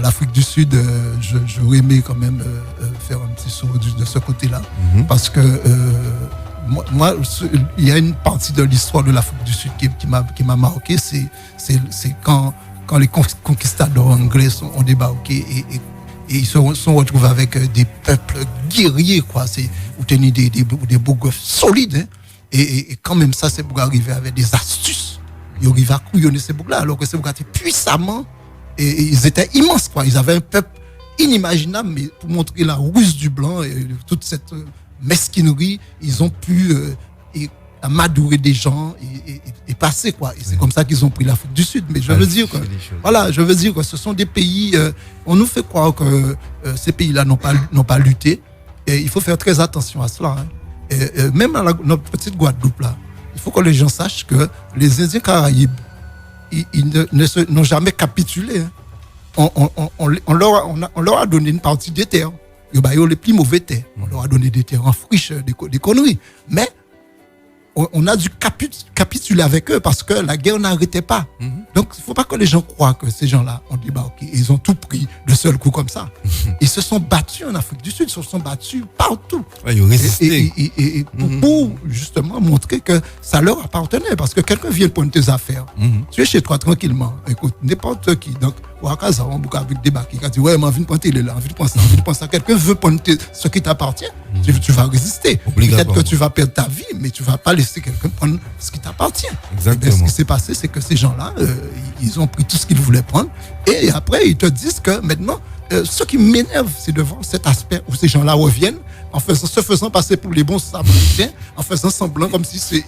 L'Afrique du Sud, j'aurais aimé quand même faire un petit saut de ce côté-là, parce que moi, il y a une partie de l'histoire de l'Afrique du Sud qui m'a marqué, c'est quand les conquistadors anglais ont débarqué et ils se sont retrouvés avec des peuples guerriers, quoi. Où tenir des bourgs solides, hein. Et quand même ça, c'est pour arriver avec des astuces. Ils arrivent à couillonner ces bourgs-là, alors que ces bourgs étaient puissamment, et ils étaient immenses, quoi. Ils avaient un peuple inimaginable, mais pour montrer la ruse du blanc et toute cette mesquinerie, ils ont pu amadourer des gens et passer, quoi. Et c'est comme ça qu'ils ont pris l'Afrique du Sud. Mais je veux dire que ce sont des pays, on nous fait croire que ces pays-là n'ont pas lutté. Et il faut faire très attention à cela, hein. Et même dans notre petite Guadeloupe, là, il faut que les gens sachent que les Indiens Caraïbes, ils n'ont jamais capitulé, hein. On leur a donné une partie des terres. Ils ont les plus mauvais terres. On leur a donné des terres en friche, des conneries. Mais on a dû capituler avec eux parce que la guerre n'arrêtait pas. Donc, il ne faut pas que les gens croient que ces gens-là ont débarqué. Ils ont tout pris de seul coup comme ça. Ils se sont battus en Afrique du Sud, ils se sont battus partout. Ouais, ils ont résisté. Et pour justement montrer que ça leur appartenait. Parce que quelqu'un vient prendre tes affaires. Tu es chez toi tranquillement. Écoute, n'importe qui. Donc, au Akaza, on a débarqué. Il a dit, ouais, mais envie de prendre là, envie de prendre ça, envie de prendre ça. Quelqu'un veut prendre ce qui t'appartient. Tu vas résister. Peut-être que tu vas perdre ta vie, mais tu ne vas pas laisser quelqu'un prendre ce qui t'appartient. Exactement. Ce qui s'est passé, c'est que ces gens-là, ils ont pris tout ce qu'ils voulaient prendre. Et après, ils te disent que maintenant, ce qui m'énerve, c'est de voir cet aspect où ces gens-là reviennent se faisant passer pour les bons Samaritains, en faisant semblant comme si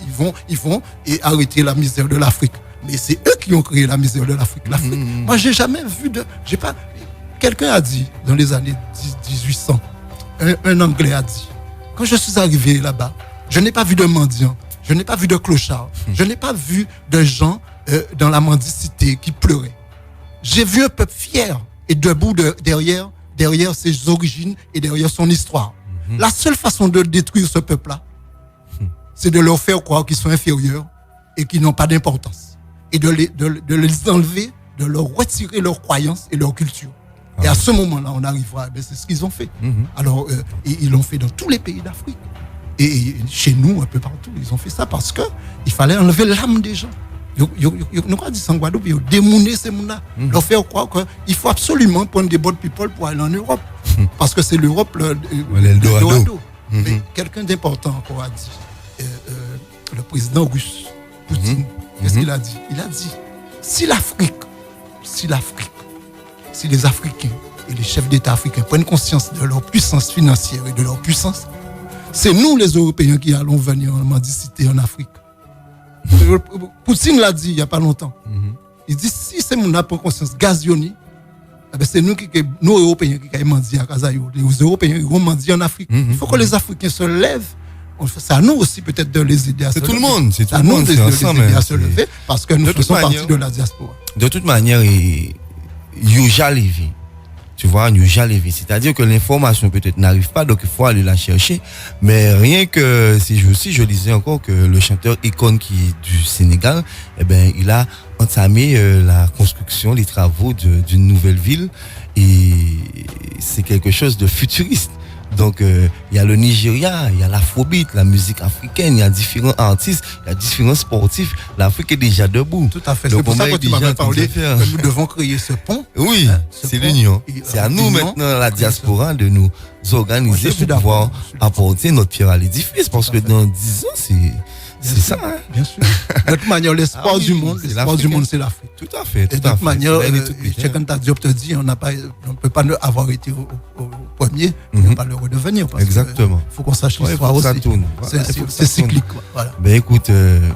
ils vont et arrêter la misère de l'Afrique. Mais c'est eux qui ont créé la misère de l'Afrique. Moi, j'ai jamais vu quelqu'un a dit dans les années 1800, un Anglais a dit, quand je suis arrivé là-bas, je n'ai pas vu de mendiants, je n'ai pas vu de clochards, je n'ai pas vu de gens dans la mendicité qui pleuraient. J'ai vu un peuple fier et debout derrière ses origines et derrière son histoire. La seule façon de détruire ce peuple-là, c'est de leur faire croire qu'ils sont inférieurs et qu'ils n'ont pas d'importance. Et de les enlever, de leur retirer leur croyance et leur culture. Et à ce moment-là, on arrivera, c'est ce qu'ils ont fait. Alors, ils l'ont fait dans tous les pays d'Afrique. Et chez nous, un peu partout, ils ont fait ça parce qu'il fallait enlever l'âme des gens. Nous avons dit en Guadeloupe, ils ont démouné ces gens-là. Leur faire croire qu'il faut absolument prendre des bonnes people pour aller en Europe. Parce que c'est l'Europe, l'Eldorado. Mais quelqu'un d'important encore a dit, le président russe, Poutine, qu'est-ce qu'il a dit? Il a dit, si les Africains et les chefs d'État africains prennent conscience de leur puissance financière et de leur puissance, c'est nous les Européens qui allons venir en mendicité en Afrique. Poutine l'a dit il n'y a pas longtemps. Il dit, si ces gens prennent conscience gazioni, c'est nous Européens qui avons mendié à Kazayo. Les Européens qui vont mendier en Afrique. Il faut que les Africains se lèvent. C'est à nous aussi peut-être de les aider à se lever. C'est tout le monde. C'est à nous de les aider à se lever parce que nous faisons partie de la diaspora. De toute manière, il y a jamais vu. Tu vois, il y a jamais vu. C'est-à-dire que l'information peut-être n'arrive pas, donc il faut aller la chercher. Mais rien que, je disais encore que le chanteur Akon qui est du Sénégal, il a entamé la construction, les travaux d'une nouvelle ville. Et c'est quelque chose de futuriste. Donc, il y a le Nigeria, il y a l'afrobeat, la musique africaine, il y a différents artistes, il y a différents sportifs. L'Afrique est déjà debout. Tout à fait. C'est pour ça que tu m'avais parlé que nous devons créer ce pont. Oui, c'est l'union. C'est à nous maintenant, la diaspora, de nous organiser pour pouvoir apporter notre pierre à l'édifice. Parce que dans 10 ans, c'est ça. Hein? Bien sûr. De toute manière, l'espoir du monde, c'est l'Afrique. Tout à fait. Et de toute manière, chacun t'a dit, on ne peut pas avoir été au premier, on ne peut pas le redevenir. Exactement. Il faut qu'on sache l'histoire aussi. C'est cyclique. Voilà. Ben écoute,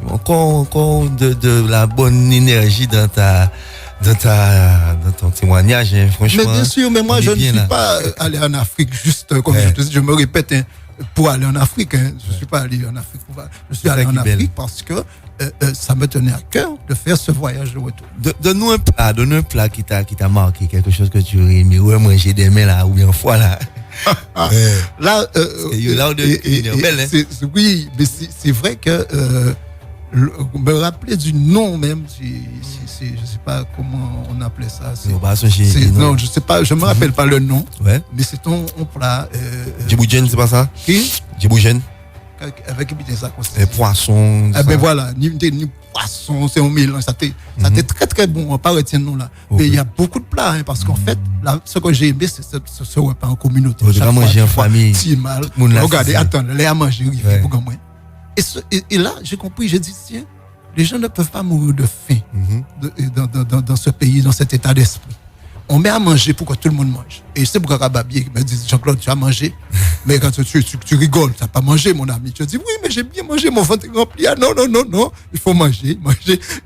encore de la bonne énergie dans ton témoignage, hein, franchement. Mais bien sûr, mais moi je ne suis pas allé en Afrique juste comme je te dis, je me répète. Pour aller en Afrique, je ne suis pas allé en Afrique. Je suis allé en Afrique parce que ça me tenait à cœur de faire ce voyage de retour. Donne-nous un plat qui t'a marqué, quelque chose que tu aurais aimé manger demain là, ou bien fois là. Là, oui, mais c'est vrai que me rappeler du nom même, je ne sais pas comment on appelait ça. Non, je sais pas, je me rappelle pas le nom. Ouais. Mais c'est ton plat. Djiboujène, c'est pas ça? Qui? Djiboujène. Avec ça. Poisson. Ben voilà, ni poisson, c'est un mélange. Ça t'est très très bon, on pas retenir le nom là. Okay. Mais il y a beaucoup de plats, hein, parce qu'en fait, là, ce que j'ai aimé, c'est ce repas en communauté. On va manger en famille. Regardez, attends, les à manger, pour moi. Et là, j'ai compris, j'ai dit, tiens, les gens ne peuvent pas mourir de faim dans ce pays, dans cet état d'esprit. On met à manger pour que tout le monde mange. Et c'est pour Kakababier me dit, Jean-Claude, tu as mangé. Mais quand tu rigoles, tu n'as pas mangé, mon ami. Tu dis, oui, mais j'ai bien mangé, mon ventre est rempli. Ah non, il faut manger.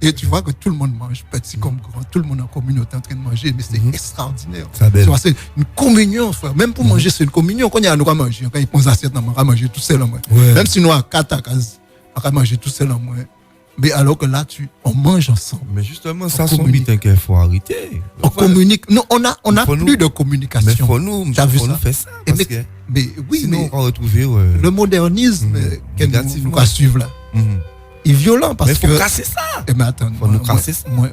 Et tu vois que tout le monde mange, petit comme grand. Tout le monde en communauté en train de manger. Mais c'est extraordinaire. Tu vois, c'est une communion, frère. Même pour manger, c'est une communion. Quand il y a nous à manger, quand ils posent l'assiette, on va manger tout seul en moins. Ouais. Même si nous, à 4 à 15, on va manger tout seul en moins. Mais alors que là, on mange ensemble. Mais justement, ça, son mythe qu'il faut arrêter. On communique. Non, on a plus de communication. Mais faut nous faire ça. Mais oui, sinon, mais on va retrouver le modernisme, nous va suivre là. Il est violent parce mais que. faut casser ça. Eh ben attends, faut nous casser ça. Moi,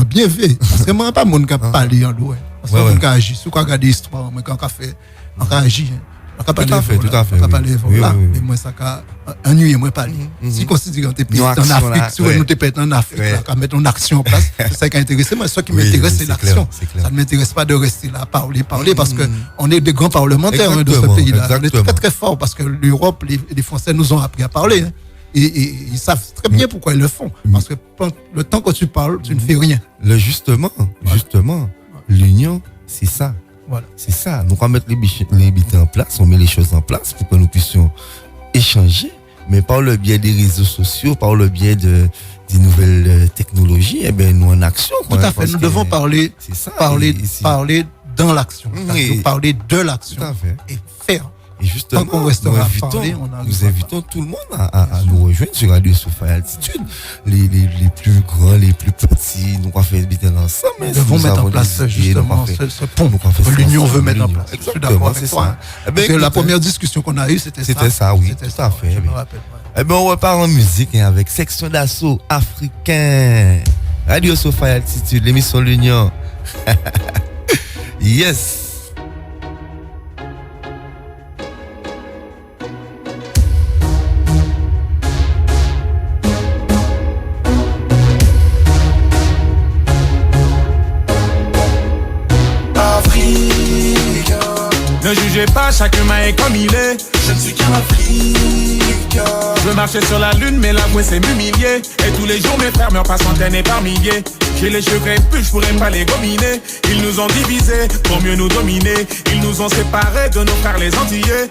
bien vu. Parce que moi, pas mon qui a parlé en l'eau. Parce que mon qui a agi. Si on regarde l'histoire, moi, quand on a fait, on a agi. Tout à fait. On a parlé là. Et moi, ça a ennuyé, moi, parler. Si on considère que tu es en Afrique, si on te pète en Afrique, on mettre en action en place, c'est ça qui a intéressé. Moi, ce qui m'intéresse, c'est l'action. Ça ne m'intéresse pas de rester là, parler, parce qu'on est des grands parlementaires de ce pays-là. On est très, très forts parce que l'Europe, les Français nous ont appris à parler. Et ils savent très bien pourquoi ils le font. Parce que le temps que tu parles, tu ne fais rien. Justement, l'union, c'est ça. Voilà. C'est ça. Donc, on va mettre les bits en place, on met les choses en place pour que nous puissions échanger, mais par le biais des réseaux sociaux, par le biais des nouvelles technologies, eh ben, nous en action. Tout à fait. Nous devons parler dans l'action. Parler de l'action. Et faire. Et justement, nous invitons tout le monde à nous rejoindre sur Radio Soufaya Altitude. Les plus grands, les plus petits, nous on fait habiter ensemble. Nous devons mettre en place justement ce pont que l'Union veut mettre en place. Je suis d'accord avec toi. Parce que la première discussion qu'on a eue, c'était ça. C'était ça, oui, tout à fait. Je me rappelle. Eh bien, on repart en musique avec Section d'Assaut africain. Radio Soufaya Altitude, l'émission L'Union. Yes. Ne jugez pas, chaque humain est comme il est. Je ne suis qu'un Africain. Je veux marcher sur la lune, mais l'avouer c'est m'humilier. Et tous les jours mes frères meurent par centaines et par milliers. J'ai les cheveux crépus, je pourrais pas les gominer. Ils nous ont divisés pour mieux nous dominer. Ils nous ont séparés de nos frères les Antillais.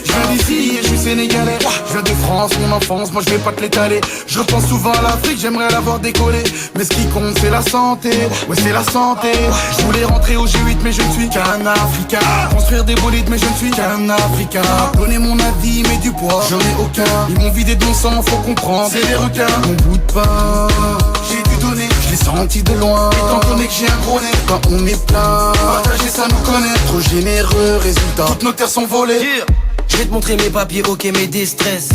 Je viens d'ici et je suis sénégalais. Je viens de France, mon enfance, moi je vais pas te l'étaler. Je repense souvent à l'Afrique, j'aimerais l'avoir décollé. Mais ce qui compte c'est la santé, ouais c'est la santé. Je voulais rentrer au G8 mais je ne suis qu'un Africain. Construire des bolides mais je ne suis qu'un Africain. Donner mon avis mais du poids, j'en ai aucun. Ils m'ont vidé de mon sang, faut comprendre, c'est des requins. Mon bout de pain, j'ai dû donner, je l'ai senti de loin. Étant donné que j'ai un gros nez, quand on est plein, partager ça nous connaît. Trop généreux, résultat, toutes nos terres sont volées. Je vais te montrer mes papiers, ok, mes déstress.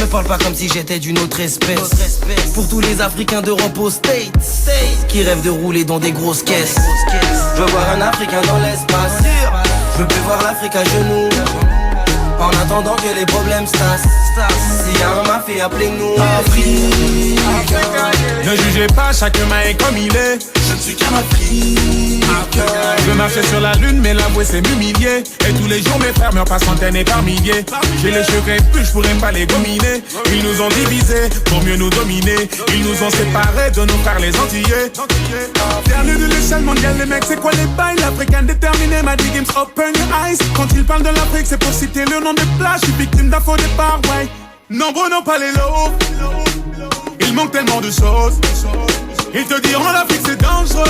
Me parle pas comme si j'étais d'une autre espèce. Pour tous les Africains d'Europe aux States qui rêvent de rouler dans des grosses caisses. Je veux voir un Africain dans l'espace. Je veux plus voir l'Afrique à genoux. En attendant que les problèmes stassent. S'il y a un mafia, appelez-nous Afrique. Ne jugez pas, chaque humain est comme il est. Je ne suis qu'un Africain. Je veux marcher sur la lune, mais l'avouer c'est m'humilier. Et tous les jours mes frères meurent par centaines et par milliers. J'ai les cheveux crépus, je pourrais pas les gominer. Ils nous ont divisés pour mieux nous dominer. Ils nous ont séparés de nos frères les Antillais. Dernier de l'échelle mondiale, les mecs, c'est quoi les bails? L'Africain déterminé m'a dit games open your eyes. Quand ils parlent de l'Afrique, c'est pour citer le nom des plages. Je suis victime d'un faux départ, ouais. Nombreux n'ont pas les lots. Il manque tellement de choses. Ils te diront l'Afrique c'est dangereux,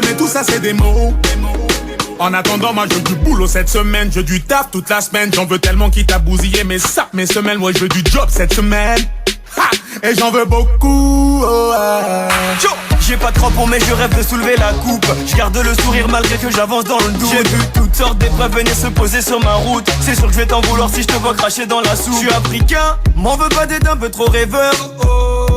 mais tout ça c'est des mots. En attendant, moi je veux du boulot cette semaine, je veux du taf toute la semaine. J'en veux tellement qu'il t'a bousillé mes sacs, mes semelles. Moi je veux du job cette semaine. Ha! Et j'en veux beaucoup. Oh, j'ai pas de crampons mais je rêve de soulever la coupe. Je garde le sourire malgré que j'avance dans le doute. J'ai vu toutes sortes d'épreuves venir se poser sur ma route. C'est sûr que je vais t'en vouloir si je te vois cracher dans la soupe. Je suis africain, m'en veux pas d'être un peu trop rêveur.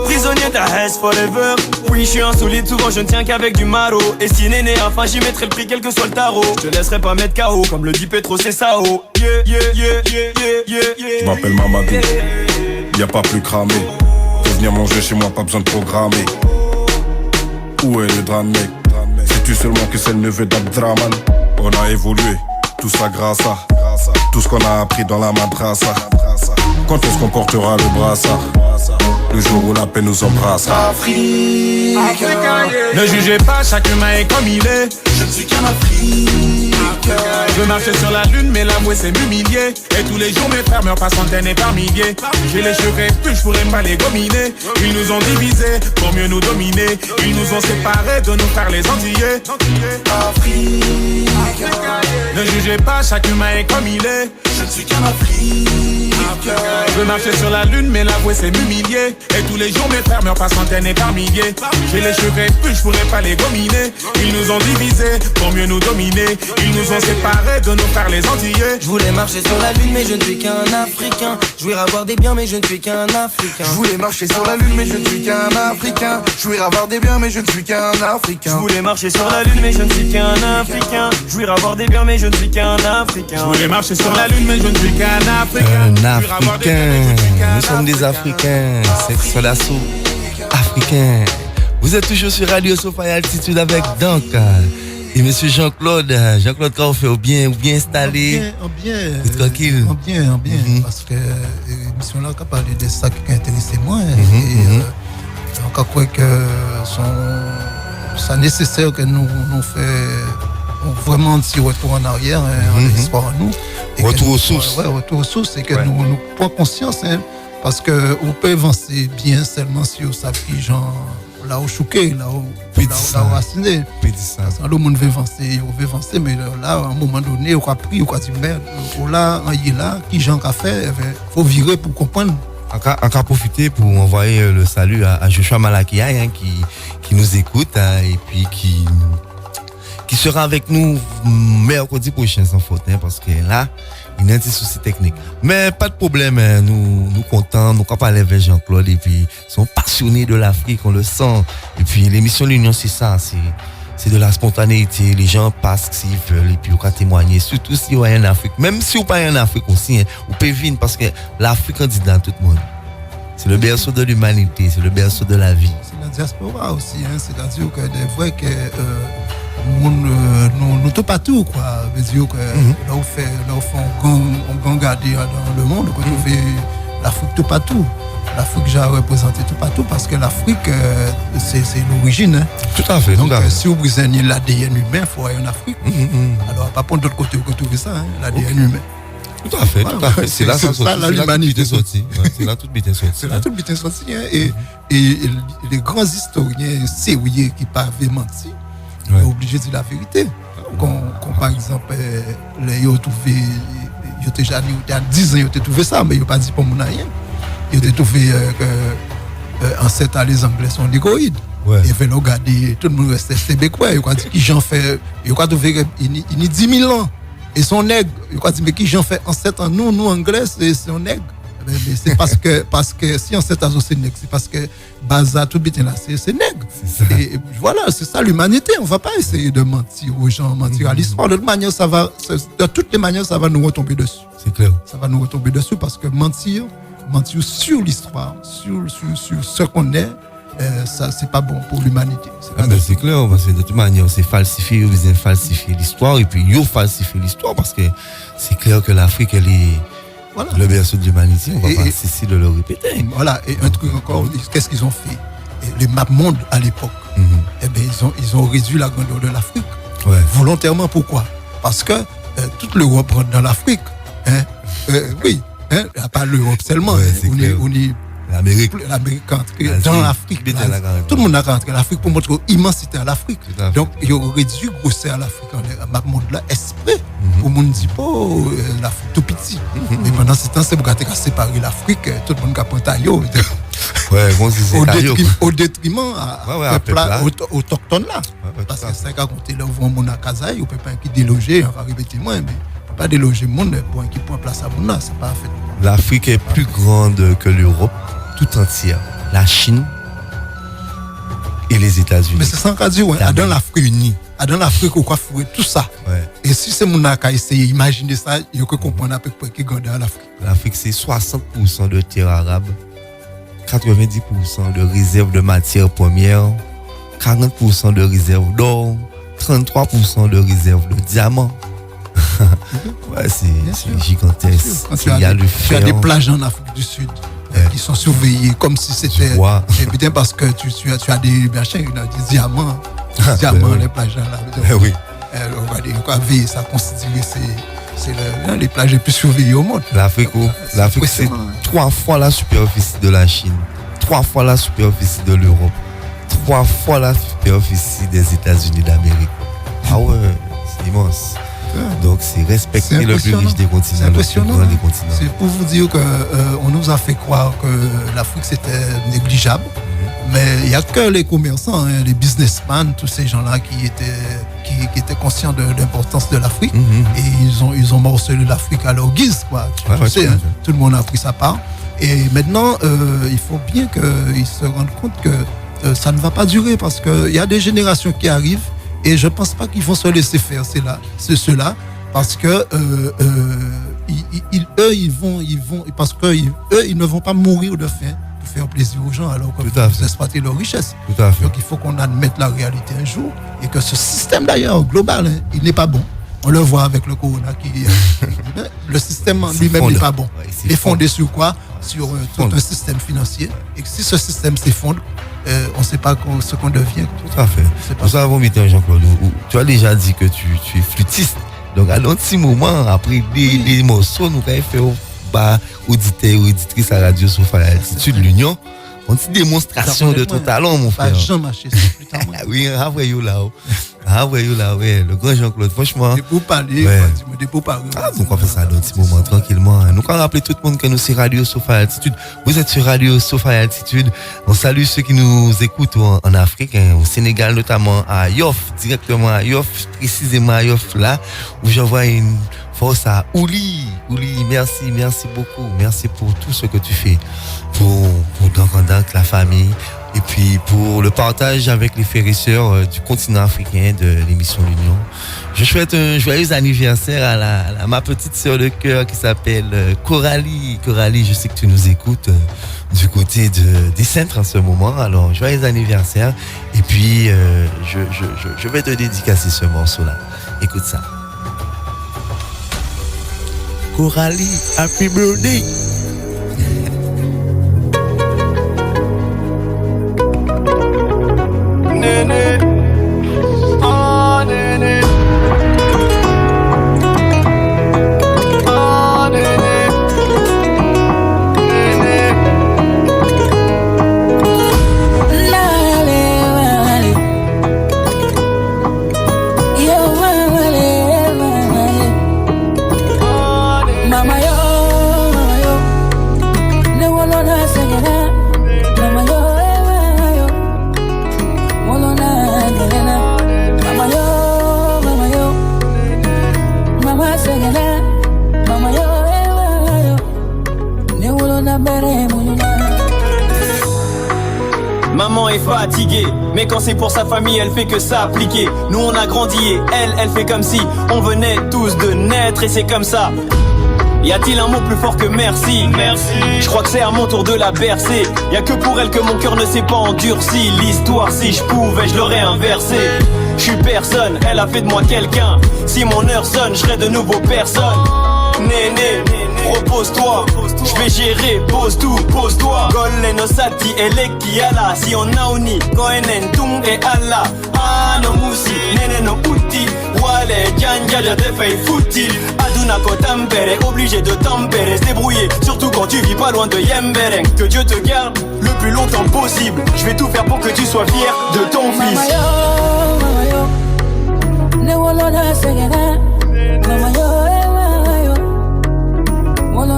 Prisonnier de la Hesse forever. Oui je suis insolite, souvent je ne tiens qu'avec du maro. Et si néné, enfin j'y mettrai le prix quel que soit le tarot. Je te laisserai pas mettre KO, comme le dit Petro c'est Sao. Je m'appelle Mamadou, y'a pas plus cramé. Pour venir manger chez moi, pas besoin de programmer. Où est le drame mec? Sais-tu seulement que c'est le neveu d'Abdraman? On a évolué, tout ça grâce à tout ce qu'on a appris dans la madrasa. Quand est-ce qu'on portera le brassard? Le jour où la paix nous embrasse. Afrique. Ne jugez pas, chaque humain est comme il est. Je ne suis qu'un Africain. Je veux marcher sur la lune, mais l'avouer c'est m'humilier. Et tous les jours mes frères meurent par centaines et par milliers. J'ai les cheveux crépus, je pourrais pas les gominer. Ils nous ont divisés pour mieux nous dominer. Ils nous ont séparés de nos frères les Antillais. Afrique. Ne jugez pas, chaque humain est comme il est. Je je ne suis qu'un Africain. Je veux marcher sur la lune, mais la voix c'est m'humilier. Et tous les jours mes frères meurent par centaines et par milliers. J'ai les cheveux crépus, je pourrais pas les gominer. Ils nous ont divisés pour mieux nous dominer. Ils nous ont séparés de nos frères les Antillais. Je voulais marcher sur la lune, mais je ne suis qu'un Africain. Je voulais avoir des biens, mais je ne suis qu'un Africain. Je voulais marcher sur la lune, mais je ne suis qu'un Africain. Je voulais avoir des biens, mais je ne suis qu'un Africain. Je voulais marcher sur la lune, mais je ne suis qu'un Africain. Je voulais avoir des biens, mais je ne suis qu'un Africain. Je voulais marcher sur la lune, mais je ne suis qu'un Africain. Un Africain, nous sommes des Africains, c'est sur l'assaut africain. Vous êtes toujours sur Radio Sophia Altitude avec donc et monsieur Jean-Claude Carrefour, bien installé. Bien, tranquille. Bien, parce que l'émission là qui a parlé de ça qui a intéressé moi. Et on croit que c'est nécessaire que nous fassions vraiment un petit retour en arrière, en espoir à nous. Retour aux sources. Retour aux sources, et que nous prenons conscience, parce qu'on peut avancer bien seulement si on savent qui gens là où choqué, là où raciné. Le monde veut avancer, mais là, à un moment donné, on a pris, on a dit merde, là, qui gens qu'a fait, il faut virer pour comprendre. On va profiter pour envoyer le salut à Joshua Malakia qui nous écoute et puis qui sera avec nous mercredi prochain sans faute, parce que là, il y a un petit souci technique. Mais pas de problème, nous contents, nous parler avec Jean-Claude et puis ils sont passionnés de l'Afrique, on le sent. Et puis l'émission L'Union, c'est ça, c'est de la spontanéité, les gens passent s'ils veulent et puis on peut témoigner, surtout si on est en Afrique. Même si on pas en Afrique aussi, on peut venir parce que l'Afrique est dans tout le monde. C'est le berceau de l'humanité, c'est le berceau de la vie. C'est la diaspora aussi, c'est-à-dire que des vrai que nous tout partout quoi, veut dire que là on fait on gang garder dans le monde, quand on fait l'Afrique tout partout. L'Afrique j'ai représenté tout partout parce que l'Afrique c'est l'origine. Tout à fait. Donc si vous brisez l'ADN humain, il faut aller en Afrique. Alors pas pour d'autre côté vous trouvez ça, l'ADN humain. Tout à fait, tout à fait. C'est là ça l'humanité sortie. C'est là toute bête sortie. C'est là toute bête sortie. Et les grands historiens sérieux qui pas menti, sont obligés de dire la vérité. Quand par exemple, ils ont trouvé, ils ont déjà dit, il y a 10 ans, ils ont trouvé ça, mais ils n'ont pas dit pour mon rien. Ils ont trouvé en 7 ans, les Anglais sont égoïdes. Ils veulent regarder, tout le monde restait québécois. Ils ont dit qu'ils j'en fait, ils ont trouvé, il y a 10 000 ans. Et son nègre, ils ont dit, mais qui j'en fait en 7 ans, nous Anglais, c'est un nègre. Mais c'est parce que si en 7 ans, c'est nègre, c'est parce que Baza, tout bien là, c'est nègre. Et voilà, c'est ça l'humanité. On ne va pas essayer de mentir aux gens, mentir à l'histoire. De toute manière, de toutes les manières, ça va nous retomber dessus. C'est clair. Ça va nous retomber dessus parce que mentir sur l'histoire, sur ce qu'on est, ça, c'est pas bon pour l'humanité. C'est clair, parce que de toute manière, c'est falsifier, vous avez falsifié l'histoire, et puis ils falsifié l'histoire, parce que c'est clair que l'Afrique, elle est le berceau de l'humanité, on va pas cesser de le répéter. Voilà, et un truc encore, qu'est-ce qu'ils ont fait? Les maps mondes à l'époque, eh bien, ils ont réduit la grandeur de l'Afrique. Volontairement, pourquoi? Parce que toute l'Europe rentre dans l'Afrique. Oui, pas l'Europe seulement, on est l'Amérique entre dans l'Afrique. Tout le monde a rentré l'Afrique pour montrer l'immensité à l'Afrique. Donc, ils ont réduit grosseur à l'Afrique en monde là, exprès. Pour le monde dit pas l'Afrique tout petit. Mais pendant ce temps, c'est pour séparer l'Afrique, tout le monde a pointé à l'eau. Au détriment à peuple autochtone là. Parce que c'est quand on est là, on va à Kazaï, on ne peut pas déloger, on va répéter moins, mais on ne peut pas déloger le monde pour qui prend place à mon là, c'est pas fait. L'Afrique est plus grande que l'Europe tout entière, la Chine et les États-Unis. Mais c'est sans cas dire, dans l'Afrique unie, dans l'Afrique, on va faire tout ça. Et si c'est mon qui a essayé d'imaginer ça, il faut comprendre à peu près qui est dans l'Afrique. L'Afrique, c'est 60% de terre arabe, 90% de réserves de matières premières, 40% de réserves d'or, 33% de réserves de diamants. C'est gigantesque. Tu as des plages en Afrique du Sud qui sont surveillées comme si c'était. Évidemment, parce que tu as des diamants. Les plages là. Oui. On va veiller, ça constitue, c'est les plages les plus surveillées au monde. L'Afrique, c'est 3 fois la superficie de la Chine, 3 fois la superficie de l'Europe, 3 fois la superficie des États-Unis d'Amérique. Ah ouais, c'est immense. Donc c'est respecter le plus riche des continents. C'est impressionnant. Le plus grand des continents. C'est pour vous dire que on nous a fait croire que l'Afrique c'était négligeable. Mais il n'y a que les commerçants, hein, les businessmen, tous ces gens-là qui étaient conscients de l'importance de l'Afrique. Et ils ont morcelé l'Afrique à leur guise, quoi. Tu sais, hein, tout le monde a pris sa part. Et maintenant, il faut bien qu'ils se rendent compte que ça ne va pas durer parce qu'il y a des générations qui arrivent et je ne pense pas qu'ils vont se laisser faire ceux-là parce que parce que eux, ils ne vont pas mourir de faim pour faire plaisir aux gens alors que vous exploitez leur richesse. Donc il faut qu'on admette la réalité un jour et que ce système d'ailleurs global, hein, il n'est pas bon. On le voit avec le corona le système lui-même n'est pas bon. Il est fondé sur quoi? Sur tout un système financier. Et que si ce système s'effondre, on ne sait pas ce qu'on devient. Tout à fait. Nous avons mis Jean-Claude, tu as déjà dit que tu es flûtiste. Donc à un petit moment, après des morceaux, nous avons fait au bas auditeur ou auditrice à Radio Sofa à l'altitude de l'Union. On dit démonstration de ton talent, mon frère. Oui, le grand Jean-Claude, franchement. Pour parler, donc on fait ça dans un petit moment tranquillement. Nous allons rappeler tout le monde que nous c'est Radio Sofa Altitude. Vous êtes sur Radio Sofa Altitude. On salue ceux qui nous écoutent en Afrique, hein, au Sénégal notamment à Yoff, directement à Yoff, précisément à Yoff là, où j'envoie une force à Ouli. Ouli, merci beaucoup. Merci pour tout ce que tu fais pour Dankandak, la famille. Et puis pour le partage avec les frères et sœurs du continent africain de l'émission L'Union. Je souhaite un joyeux anniversaire à ma petite sœur de cœur qui s'appelle Coralie. Coralie, je sais que tu nous écoutes du côté des Cintres en ce moment. Alors, joyeux anniversaire. Et puis, je vais te dédicacer ce morceau-là. Écoute ça. Coralie, happy birthday! Néné, oh néné, oh néné, néné. Mama yo, ne wolona segena, mama yo. Maman est fatiguée, mais quand c'est pour sa famille, elle fait que s'appliquer. Nous on a grandi et elle fait comme si on venait tous de naître et c'est comme ça. Y a-t-il un mot plus fort que merci? Merci. Je crois que c'est à mon tour de la bercer. Y a que pour elle que mon cœur ne s'est pas endurci. L'histoire, si je pouvais, je l'aurais inversé. Je suis personne, elle a fait de moi quelqu'un. Si mon heure sonne, je serai de nouveau personne. Néné, repose-toi, je vais gérer, pose-toi. Golle no sati eleki ala, si on a uni, goenen tung et ala. Ah no musi, nene no uti, wale janja te fais fouti. Aduna ko tampere, obligé de tempérer, se débrouiller, surtout quand tu vis pas loin de Yembereng. Que Dieu te garde le plus longtemps possible. Je vais tout faire pour que tu sois fier de ton fils. Mama yo, ne wolona segena, mama yo. Mama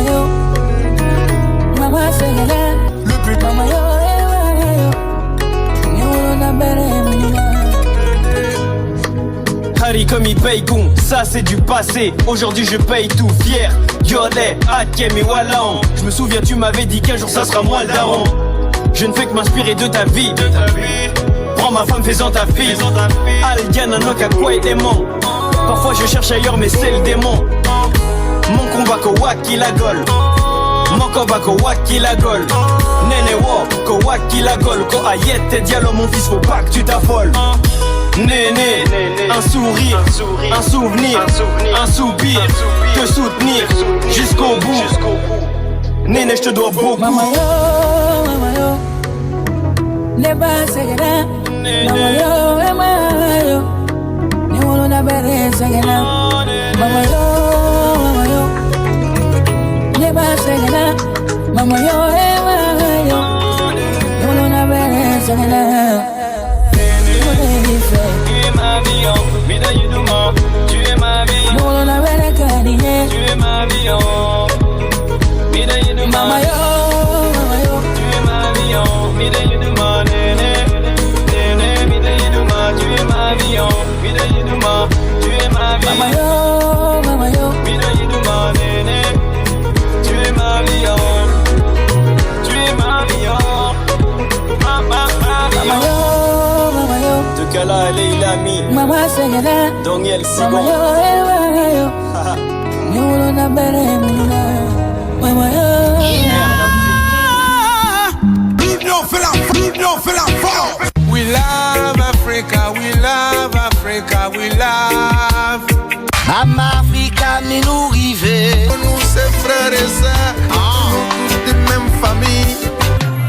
yo, mama segena, le but. Mama yo, Harry comme il paye con, ça c'est du passé. Aujourd'hui je paye tout fier. Yodé, Akemi Walan. Je me souviens tu m'avais dit qu'un jour ça sera moi le daron. Je ne fais que m'inspirer de ta vie. Prends ma femme faisant ta fille. Aldiana Noka quoi et démon. Parfois je cherche ailleurs mais c'est le démon. Mon combat ko waki la gueule. Mon combat ko waki la gueule. Nene wo ko waki la gueule. Ko ayette dialogue mon fils faut pas que tu t'affoles. Néné, un sourire, un souvenir, un soupir, te soutenir jusqu'au bout. Néné je te dois beaucoup. Mama yo, ne ba segena. Mama yo, ne wolona bere segena. Mama yo, ne ba segena. Mama yo, ne wolona bere segena. Yiduma, tu es ma vie. Mama yo, Mina Yiduma, nene, tu es ma vie, oh. Tu es ma vie, oh. Mama yo. Tukala Leilami. Mama Segada. Dongel Sigon. Mama yo. Nyolo na bere muna. Mama yo. We love Africa, we love Africa, we love. Mama Africa, mais nous river. Nous c'est frères et sœurs, nous tous de même famille.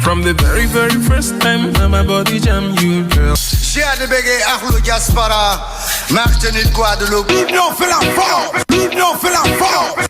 From the very first time, my body jam you, girl. J'ai à débéguer Arlo Diaspora, Martinique Guadeloupe. L'union fait la force, l'union fait la force.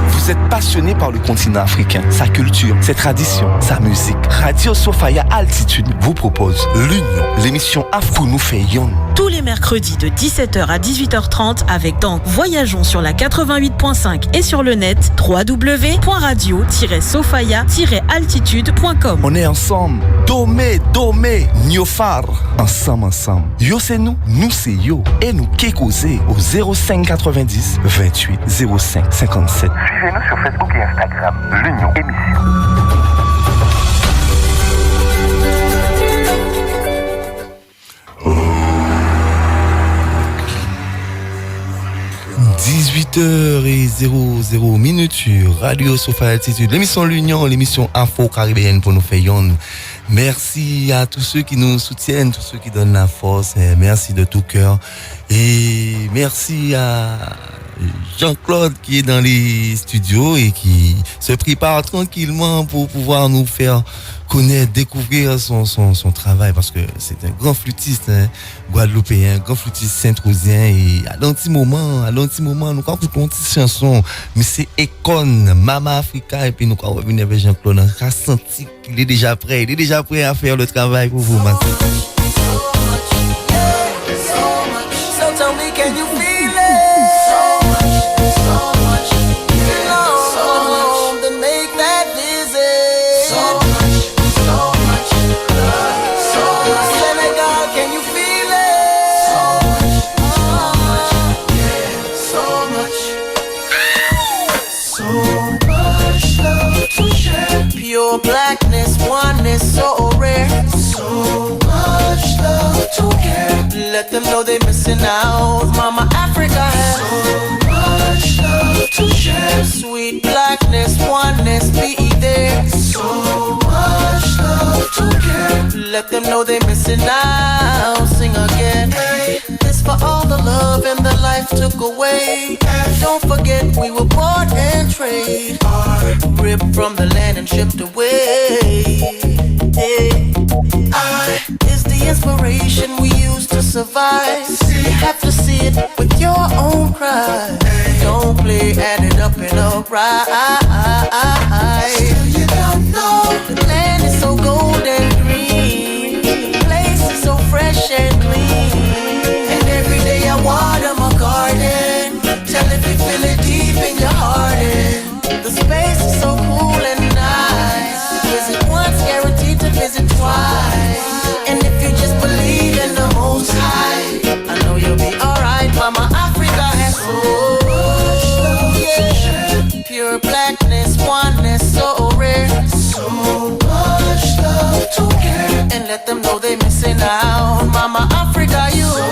Vous êtes passionné par le continent africain, sa culture, ses traditions, sa musique. Radio Sofaya Altitude vous propose l'Union, l'émission Afro nous fait yon. Tous les mercredis de 17h à 18h30 avec dans Voyageons sur la 88.5 et sur le net www.radio-sofaya-altitude.com. On est ensemble, Domé, Niofar, ensemble. Yo c'est nous c'est yo. Et nous kékosé au 05 90 28 05 57. Suivez-nous sur Facebook et Instagram. L'Union Émission. (18h00) sur Radio Sofaya Altitude, l'émission L'Union, l'émission Afro-Caribéenne pour nous faire yon. Merci à tous ceux qui nous soutiennent, tous ceux qui donnent la force. Merci de tout cœur. Et merci à Jean-Claude qui est dans les studios et qui se prépare tranquillement pour pouvoir nous faire connaître, découvrir son travail, parce que c'est un grand flûtiste guadeloupéen, grand flûtiste saint-rosien. Et à l'anti moment, nous avons une petite chanson, mais c'est Econ, Mama Africa, et puis nous avons revenir avec Jean-Claude. On a senti qu'il est déjà prêt à faire le travail pour vous, maintenant. So tell me, can you feel it? Pure blackness, oneness, so rare. So much love to give. Let them know they missing out. Mama Africa has so much love to share. Sweet blackness, oneness, be there. So much love to give. Let them know they missing out. Sing again. Hey, this for all the love and the life took away. Don't forget we were bought and trade. Ripped from the land and shipped away. I is the inspiration we use to survive. You have to see it with your own cry. Don't play, add it up and alright. Still you don't know the land is so gold and green. The place is so fresh and clean. And every day I water my garden. Tell if you feel it deep in your heart. The space is so cool and nice. Visit once, guaranteed to visit twice. And if you just believe in the Most High, I know you'll be alright. Mama Africa has so much love, yeah. Pure blackness, oneness, so rare. So much love to give. And let them know they missing out. Mama Africa, you so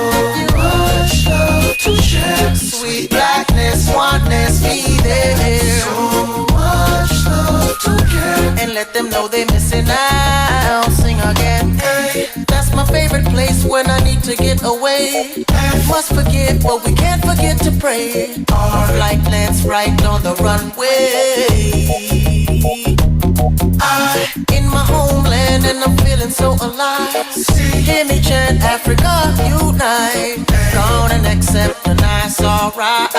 much love to share. Sweet blackness, oneness, be there. So much love to give. And let them know they missing out. Sing again. Hey, that's my favorite place when I need to get away. Must forget, but we can't forget to pray. Our flight lands right on the runway. In my homeland and I'm feeling so alive. Hear me chant, Africa unite. Down and accept the nice, alright.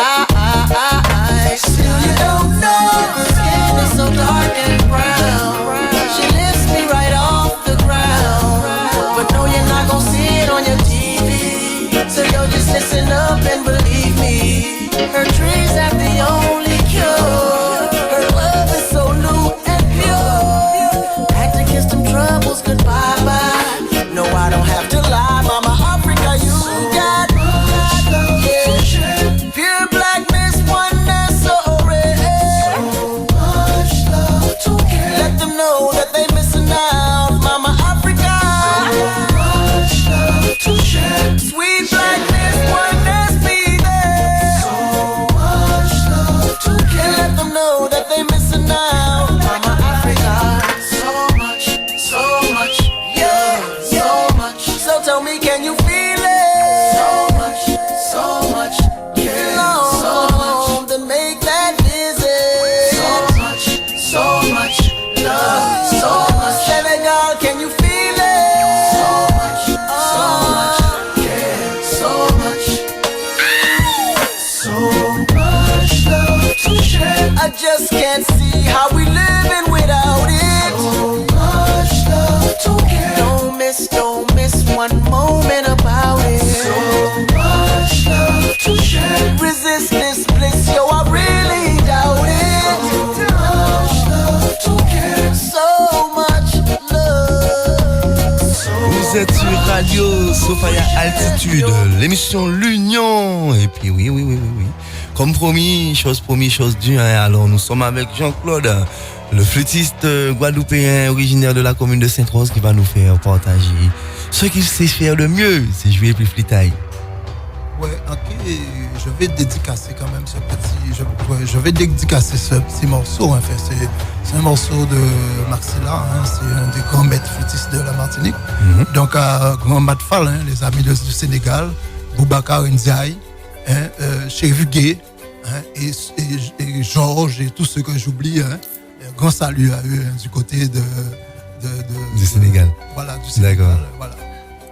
Still you don't know the skin is so dark and brown. She lifts me right off the ground. But no, you're not gonna see it on your TV. So yo, just listen up and believe me. Her trees have the only cure. Her love is so new and pure. Had to kiss them troubles goodbye. No, I don't have to lie, Mama Africa. So much care, so much to make that visit. So much love, so much. Senegal, can you feel it? So much care, so much love to share. I just can't see how we living without it. So much love to care. Don't miss one moment about it. So much love to share. Resist this bliss, yo, I really doubt it. So much love to care. So much love. Vous êtes sur Radio Sophia Altitude, l'émission L'Union. Et puis oui. Comme promis, chose due. Alors nous sommes avec Jean-Claude, le flûtiste guadeloupéen originaire de la commune de Sainte-Rose, qui va nous faire partager ce qu'il sait faire de mieux, c'est jouer plus flûtaille. Ouais, ok, je vais dédicacer quand même ce petit. Je vais dédicacer ce petit morceau. En fait, c'est un morceau de Maxilla, c'est un des grands maîtres flûtistes de la Martinique. Donc à Grand Matfal, les amis du Sénégal, Boubacar Ndiaye, Chérif Gué, et Georges et tous ceux que j'oublie. Un grand salut à eux du côté du Sénégal. Voilà, du Sénégal. D'accord. Voilà.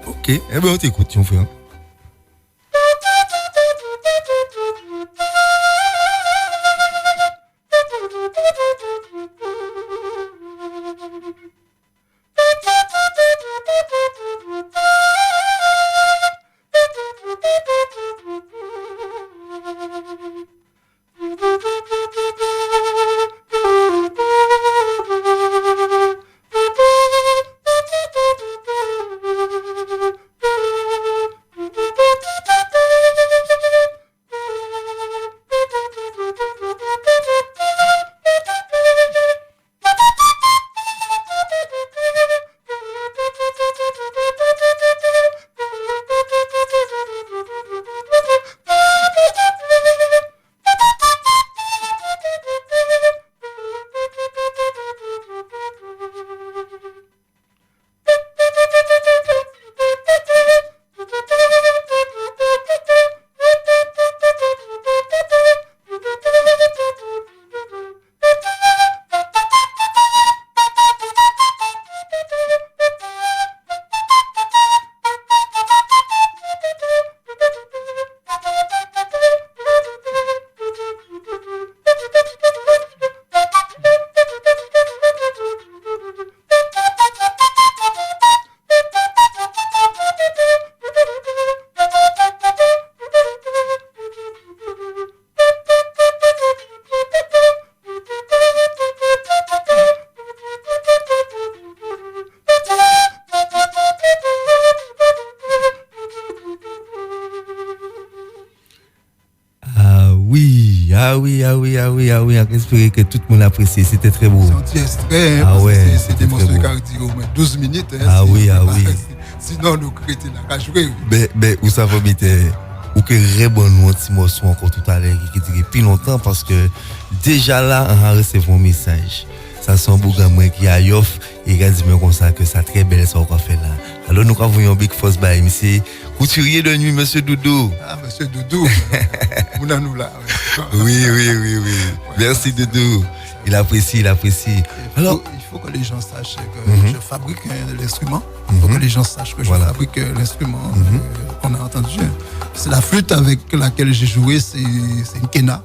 Ok, eh bien on t'écoute, mon frère. Ah oui, j'espère que tout le monde apprécie, c'était très beau. C'est un extrait, c'était mon truc qui dure 12 minutes. Oui. Sinon, nous créons la jouer. Ben, vous savez, ou que rebon nous un petit morceau encore tout à l'heure qui dirait plus longtemps parce que déjà là, on a reçu un message. Ça sent bougan moi qui a yoff et il a dit comme ça que ça très belle ça qu'on fait là. Alors nous avons un big force by monsieur couturier de nuit monsieur Doudou. Ah monsieur Doudou. Nous là. Oui. Merci Doudou. Il apprécie. Alors il faut que les gens sachent que je fabrique l'instrument. Il faut que les gens sachent que je fabrique l'instrument qu'on a entendu. C'est la flûte avec laquelle j'ai joué, c'est une quena.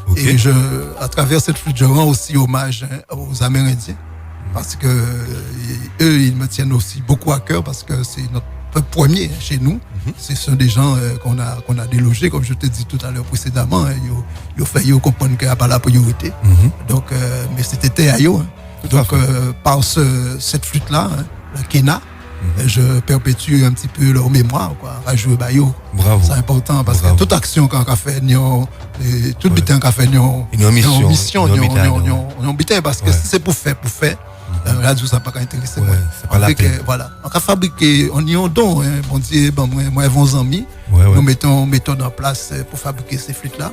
Okay. Et à travers cette flûte, je rends aussi hommage aux Amérindiens. Parce que eux, ils me tiennent aussi beaucoup à cœur parce que c'est notre peuple premier chez nous. Ce sont des gens qu'on a délogés, comme je te dis tout à l'heure précédemment. Ils ont fait comprendre qu'il n'y a pas la priorité. Donc, mais c'était à eux. Donc, par cette flûte-là, la Kena, je perpétue un petit peu leur mémoire, à jouer Bayo. Bravo. C'est important parce que toute action qu'on a fait, tout bitin qu'on a fait, une mission, parce que si c'est pour faire, là, ça n'a pas intéressé. C'est pas la peine. Voilà. On a fabriqué, on y a un don, bon Dieu, moi et vos amis, nous mettons en place pour fabriquer ces flûtes-là.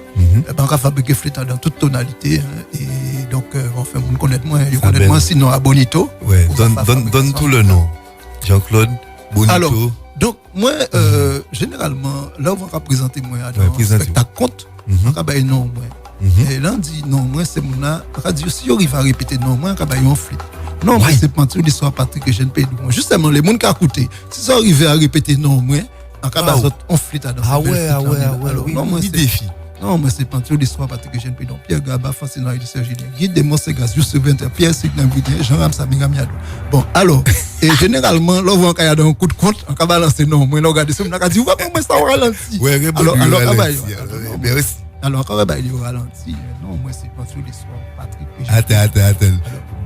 On a fabriqué des flûtes dans toute tonalité. Et donc, enfin, vous me connaissez moins, sinon à Bonito. Donne tout le nom. Jean-Claude Bonito. Alors, donc, moi, généralement, là, on va présenter moi à spectacle compte, on va dire non, moi. Et là, on dit non, moi, c'est mon radio. Si on arrive à répéter non, moi, on va dire on flit. Non, moi, c'est pas l'histoire Patrick Eugène Pédou. Justement, les gens qui ont écouté, si ça arrive à répéter non, moi, on flit à dans non, moi, c'est défi. Non, moi, c'est pas l'histoire Patrick Eugène Pédou. Pierre Gaba, Francine Noël, Serge Julien, Guy Desmond Segas, Juste 20, Pierre Signan Boudin, Jean-Ram Samira Miado. Bon, alors, et généralement, là, on va dans un coup de compte, on va balancer non, moi, on regarde ça, on va dire, ouais, moi, ça va ralentir. Alors, quand on va ralentir, non, moi, c'est pas l'histoire Patrick Eugène. Attends.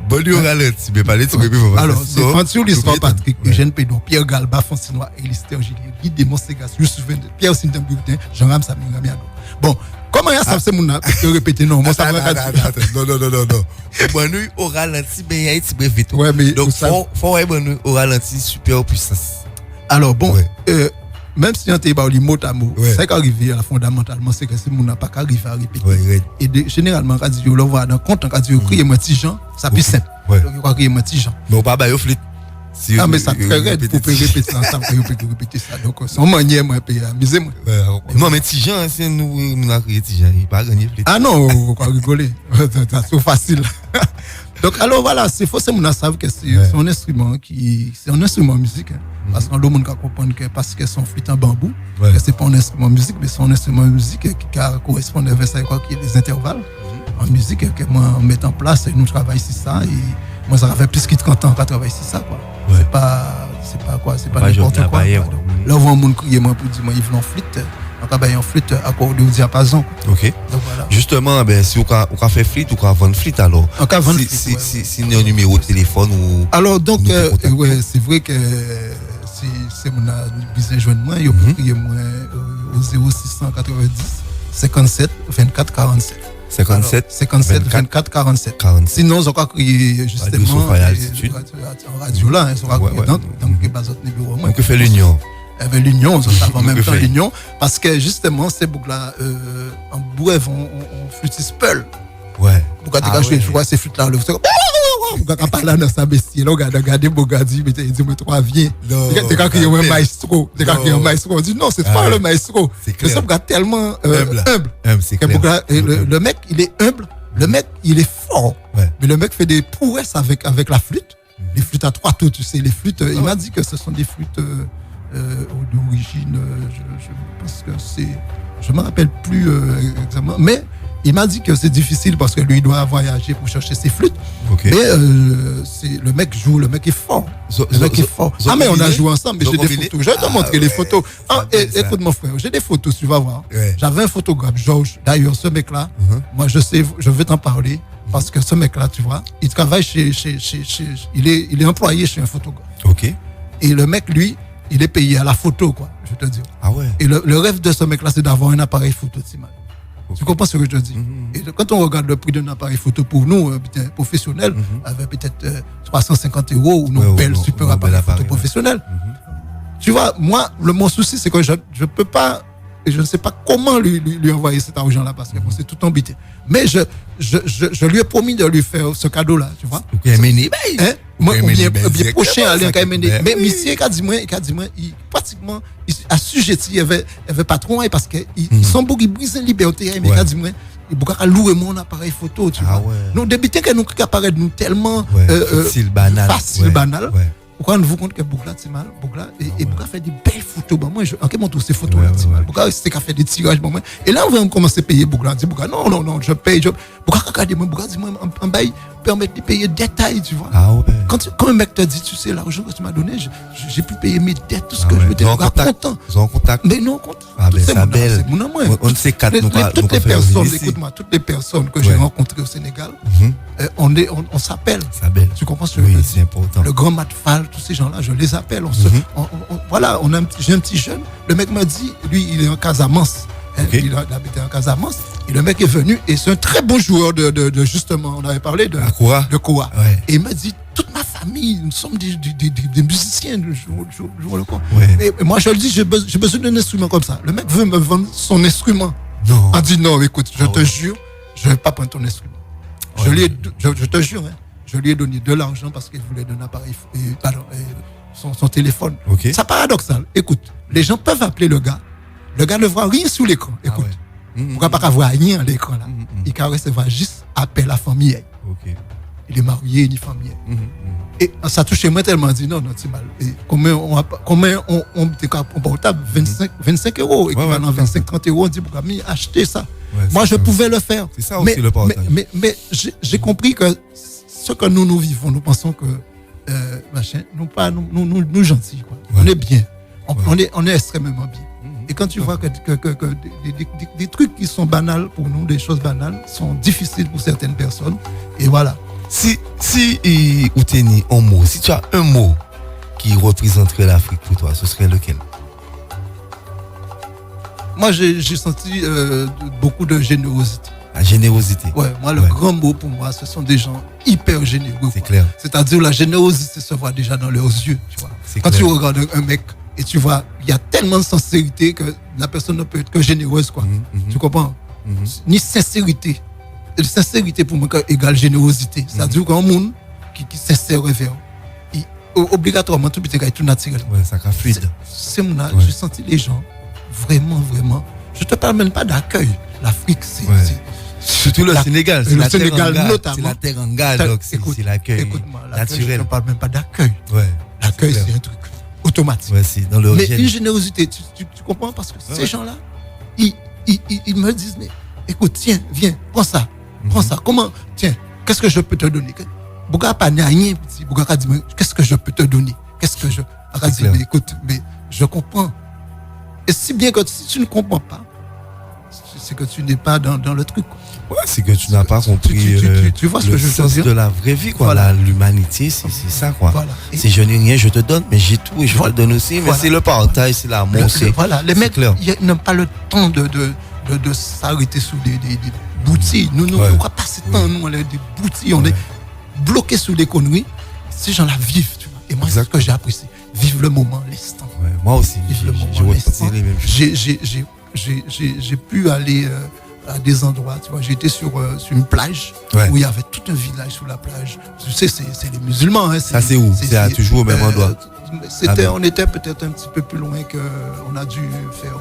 Bon, il ralenti, mais pas les trucs. Alors, c'est pas l'histoire Patrick Eugène Pédou, Pierre Galba, Francine Noël, Esther Julien, Guy Desmond Segas, Juste 20, Pierre Signan Boudin, Jean-Ram Samira Miado. Bon, comment ça c'est mon répéter non, moi ça va non. Bon nous au ralenti mais il y a un petit peu vite. Ouais, mais donc faut bon au ralenti super puissance. Alors bon, même si on est pas les mots à mot, ça qui arrive fondamentalement c'est que c'est mon n'a pas qu'arriver à répéter. Et généralement quand on le voit dans compte quand on crie moi petit Jean, ça plus simple. Donc il va crier moi petit Jean. Mais on pas ba yo flit. Ah mais ça très raide pour répéter ça, ça peut répéter ça. Donc son manière moi peut amuser moi. Non mais petit Jean c'est nous a crié petit Jean, il pas gagner flit. Ah non, on va rigoler. C'est trop facile. Donc alors voilà, c'est forcément on savent que c'est un instrument c'est un instrument musique parce que le monde comprendre que parce que son flûte en bambou, que c'est pas un instrument musique mais c'est un instrument musique qui correspond à ça quoi qui est des intervalles en musique que moi mettre en place et nous travaillons sur ça et moi ça fait plus que 30 ans qu'on travaille sur ça quoi. C'est pas n'importe quoi. Là on voit un monde crier moi pour dire moi ils veulent en flûte. On va en flûte accordée au diapason. OK. Donc voilà. Justement si on fait flûte ou qu'on vend flûte alors. Si il y a un numéro de téléphone ou alors donc c'est vrai que c'est mon business joindre moi, il peut crier moi au 0690 57 24 47. 57 24 47. Sinon on va crier justement en radio là, on va crier donc base autre numéro moi. On fait l'union. Avec l'union, ça va en même temps l'union, parce que justement, ces boucles-là, en bref, on flûtise Peul. Ouais. Pourquoi tu as joué, je vois ces flûtes-là, le pourquoi tu parles dans sa bestie, là, regardez, Bogadi, mais tu dis, mais toi, viens. Tu as crié un maestro, on dit, non, c'est pas le maestro. C'est ça, tellement humble. Le mec, il est humble, le mec, il est fort, mais le mec fait des prouesses avec la flûte. Les flûtes à 3 tours, tu sais, les flûtes, il m'a dit que ce sont des flûtes d'origine, je pense que c'est, je me rappelle plus exactement, mais il m'a dit que c'est difficile parce que lui il doit voyager pour chercher ses flûtes. Okay. Mais le mec joue, le mec est fort. Mais on a joué ensemble, mais j'ai des photos. Je vais te montrer les photos. Écoute mon frère, j'ai des photos, tu vas voir. J'avais un photographe, Georges. D'ailleurs, ce mec-là, moi je sais, je vais t'en parler parce que ce mec-là, tu vois, il travaille il est employé chez un photographe. OK. Et le mec, lui, il est payé à la photo, quoi, je te dis. Ah ouais. Et le rêve de ce mec-là, c'est d'avoir un appareil photo, Timal. Tu comprends ce que je te dis? Et quand on regarde le prix d'un appareil photo pour nous, professionnels, avec peut-être 350 € ou nos belles super appareils photo professionnels. Tu vois, moi, mon souci, c'est que je peux pas, et je ne sais pas comment lui envoyer cet argent-là, parce que c'est tout embêté. Mais je lui ai promis de lui faire ce cadeau-là, tu vois. Moi, bien prochain à aller mais monsieur il a dit moi il pratiquement assujetti il avait patron parce que ils sont beaucoup brisés liberté mais il a dit moi il beaucoup louer mon appareil photo tu vois. Nous débuter que nous apparaît nous tellement facile banal. Pourquoi on vous compte que Bougla c'est mal et Bougla fait des belles photos moi en quel montre ces photos là c'est mal Bougla c'est qu'a fait des tirages moi et là on va commencer à payer Bougla dit Bougla non je paye Bougla regarde moi Bougla dit moi en bail permettre de payer détails tu vois quand un mec te dit tu sais l'argent que tu m'as donné j'ai pu payer mes dettes tout ce que je veux te content en contact mais non c'est belle on sait quatre toutes les personnes écoute-moi toutes les personnes que j'ai rencontrées au Sénégal on s'appelle tu comprends ce que je veux dire le grand Matfal tous ces gens-là je les appelle voilà j'ai un petit jeune le mec m'a dit lui il est en Casamance. Il habitait en Casamance et le mec est venu et c'est un très bon joueur de justement on avait parlé de Koa. Et il m'a dit toute ma famille nous sommes des musiciens de jouer le Koa. Et moi je lui dis j'ai besoin d'un instrument comme ça. Le mec veut me vendre son instrument. On dit non écoute je te jure je vais pas prendre ton instrument. Je te jure je lui ai donné de l'argent parce qu'il voulait un appareil son téléphone. Okay. C'est paradoxal. Écoute, les gens peuvent appeler le gars. Le gars ne voit rien sous l'écran. Écoute, pourquoi pas voir rien à l'écran là? Il va recevoir juste appel à famille. Okay. Il est marié, ni famille. Et ça touche moi tellement dit non, c'est mal. Et combien on portable 25 euros, équivalent 25-30 euros, on dit pourquoi acheter ça. Ouais, moi je pouvais le faire. C'est ça aussi le portage. Mais j'ai compris que ce que nous vivons, nous pensons que nous gentils quoi. Ouais. On est bien. On est extrêmement bien. Et quand tu vois que des trucs qui sont banals pour nous, des choses banales, sont difficiles pour certaines personnes. Et voilà. Si Outeni, un mot, si tu as un mot qui représenterait l'Afrique pour toi, ce serait lequel? Moi, j'ai senti beaucoup de générosité. La générosité. Ouais, moi, le grand mot pour moi, ce sont des gens hyper généreux. C'est clair. C'est-à-dire, la générosité se voit déjà dans leurs yeux. Tu vois. Quand tu regardes un mec et tu vois, il y a tellement de sincérité que la personne ne peut être que généreuse, quoi. Tu comprends? Ni sincérité. Et sincérité pour moi égale générosité. C'est-à-dire qu'un monde qui sincère vers obligatoirement tout est tout naturel. Ouais, ça va fluide. C'est mon âge. J'ai senti les gens vraiment. Je te parle même pas d'accueil. L'Afrique, c'est surtout le Sénégal. Le Sénégal notamment. C'est la terre en gare, donc c'est l'accueil. Écoute-moi, naturel. Je ne parle même pas d'accueil. Ouais. L'accueil, c'est un truc automatique. Ouais, c'est dans le mais une générosité, tu comprends? Parce que ces gens-là, ils me disent, mais écoute, tiens, viens, prends ça. Prends ça. Comment? Tiens, qu'est-ce que je peux te donner? Bouga pas rien petit. Bouga dit, qu'est-ce que je peux te donner? Qu'est-ce que je. Dit, mais écoute, mais je comprends. Et si bien que si tu ne comprends pas, c'est que tu n'es pas dans le truc. Ouais, c'est que tu n'as pas compris tu vois ce que le je veux sens dire? de la vraie vie, quoi. Voilà. L'humanité, c'est ça, quoi. Voilà. Si je n'ai rien, je te donne, mais j'ai tout et je te le donne aussi. Mais c'est le partage, c'est l'amour. Voilà, les mecs n'ont pas le temps de s'arrêter sous des boutilles. Nous n'avons pas passé de temps, nous, on est des boutilles, on est bloqués sous des conneries. Ces gens-là vivent, tu vois. Et moi, c'est ce que j'ai apprécié. Vivre le moment, l'instant. Ouais, moi aussi, j'ai pu aller à des endroits, tu vois. J'étais sur une plage où il y avait tout un village sur la plage. Tu sais, c'est les musulmans. Hein, ça, c'est où? C'est toujours au même endroit. On était peut-être un petit peu plus loin qu'on a dû faire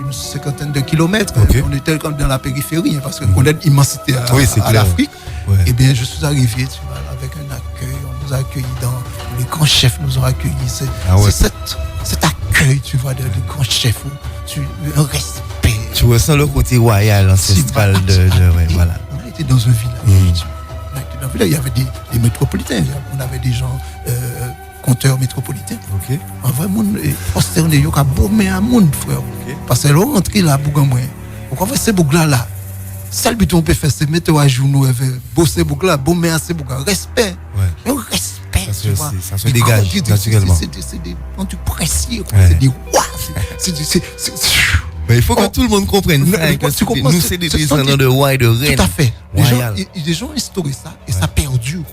une cinquantaine de kilomètres. Okay. On était comme dans la périphérie, hein, parce qu'on a une immensité à l'Afrique. Ouais. Et bien, je suis arrivé, tu vois, avec un accueil. On nous a accueillis les grands chefs nous ont accueillis. C'est cet accueil, tu vois, de grands chefs. Un respect. Tu ressens le côté royal, ancestral voilà. On a été dans un village. Il y avait des métropolitains. On avait des gens compteurs métropolitains. Okay. En vrai, on est consterné. Il y a beau mais à monde, frère. Parce que là, on rentre là, Bougamoué. Pourquoi ces boucles là? Seul but on peut faire, c'est mettre à journaux, bosser boucles là, beau mais à ces boucles. Respect. Un respect. Ça se dégage naturellement. C'est des trucs précis. C'est des rois. Mais il faut que tout le monde comprenne. Nous, c'est des descendants de rois et de reines. Tout à fait. Les gens ont instauré ça et ça perdure.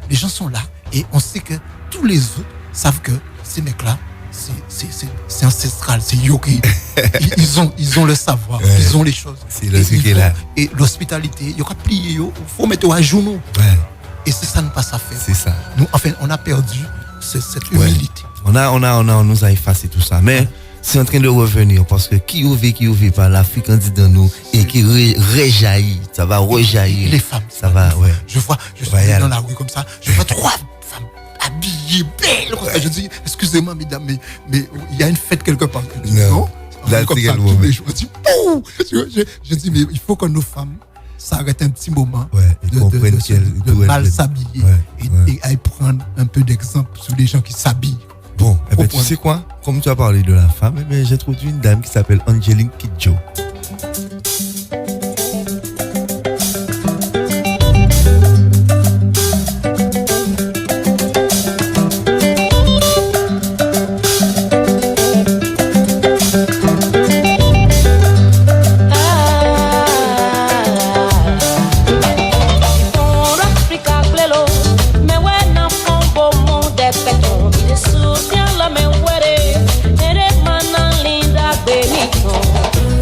Les gens sont là et on sait que tous les autres savent que ces mecs-là, c'est ancestral, c'est yogi. Ils ont le savoir, ils ont les choses. C'est le truc qui est là. Et l'hospitalité, il y aura plié, il faut mettre à genoux. Et c'est ça, ne pas ça faire. C'est ça. Nous, enfin, on a perdu cette humilité. On nous a effacé tout ça. Mais c'est en train de revenir parce que qui ouvre par l'Afrique en dit dans nous et qui rejaillit, ça va rejaillir. Les femmes, ça va, Je suis dans la rue comme ça, je vois 3 femmes habillées, belles. Je dis, excusez-moi, mesdames, mais il y a une fête quelque part. Non. Là, comme ça, tous les jours. Je dis, mais il faut que nos femmes s'arrêtent un petit moment de mal s'habiller et prendre un peu d'exemple sur les gens qui s'habillent. Bon, tu sais quoi? Comme tu as parlé de la femme, j'ai trouvé une dame qui s'appelle Angélique Kidjo.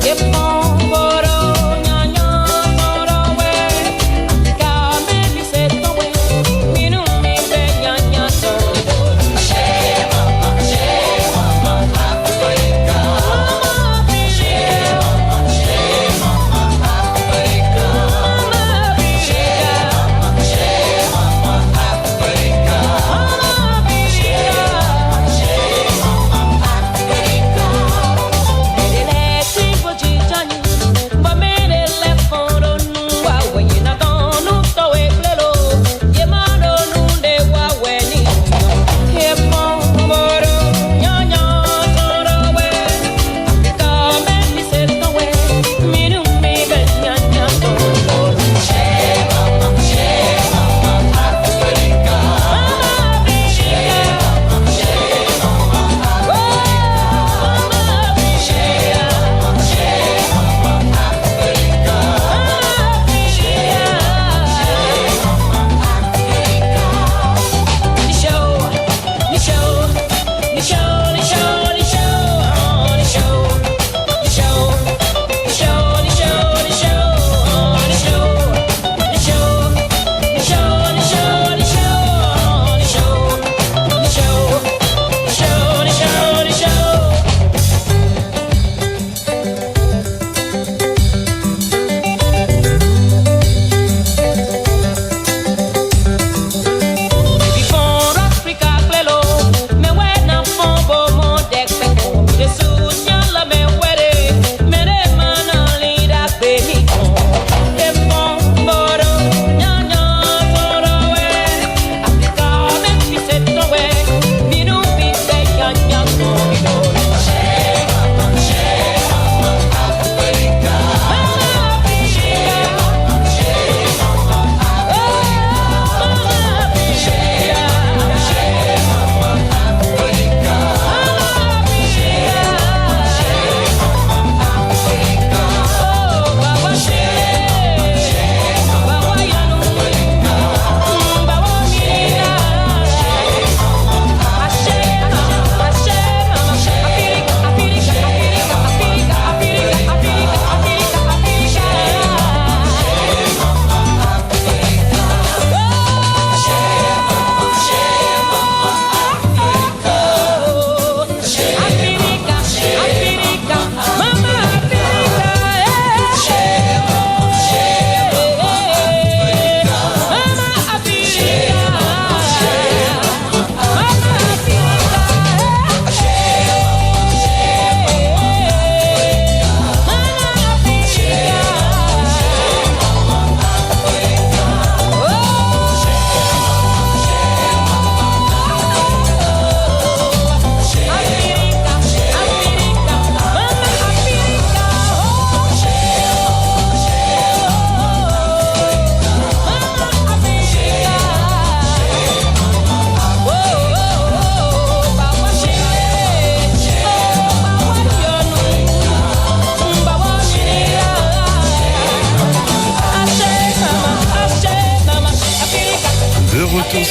Yep.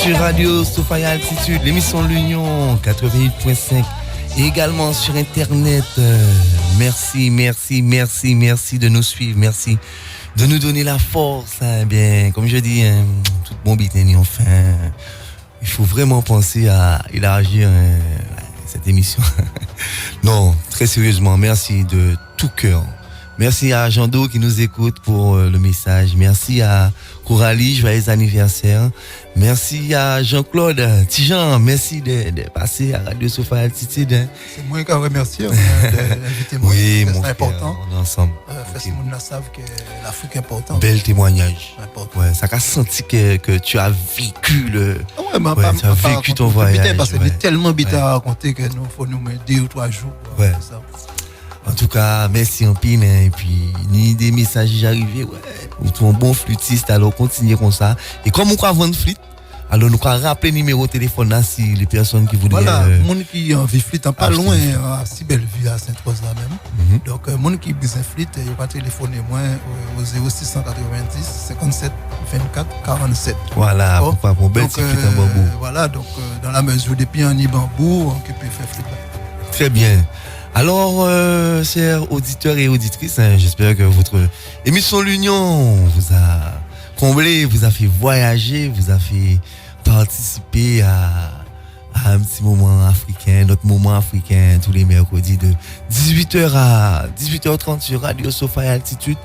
sur Radio Sophia Altitude, l'émission L'Union 88.5 et également sur Internet. Merci de nous suivre, merci de nous donner la force. Bien, comme je dis, tout bon biteni enfin. Il faut vraiment penser à élargir cette émission. Non, très sérieusement, merci de tout cœur. Merci à Jean-Do qui nous écoute pour le message. Merci à Coralie, joyeux anniversaire. Merci à Jean-Claude Tijan, merci de passer à Radio Sophia Altitude. C'est moi qui remercie d'inviter moi. Oui, mon c'est important. On est ensemble. Fait monde là savent que l'Afrique est importante. Bel témoignage. Important. Ouais, ça a senti que tu as vécu tu as vécu ton voyage. Parce qu'il y a tellement de à raconter que nous faut nous mettre 2 ou 3 jours. Ouais. Ça. En tout cas, merci en pile. Et puis, ni des messages arrivés. Ouais. Ou un bon flûtiste, alors continuez comme ça. Et comme on peut vendre flûte, alors nous allons rappeler le numéro de téléphone là si les personnes qui voudraient. Voilà, monde qui en vit flûte, pas loin, à Sibelleville, à Saint-Rosa même. Donc, monde qui besoin flûte, il va téléphoner moi au 0690 57 24 47. Voilà, pourquoi pour belle flûte en bambou. Voilà, donc dans la mesure depuis un bambou, on peut faire flûte. Très bien. Alors, chers auditeurs et auditrices, j'espère que votre émission L'Union vous a comblé, vous a fait voyager, vous a fait participer à un petit moment africain, notre moment africain tous les mercredis de 18h à 18h30 sur Radio Sophia Altitude.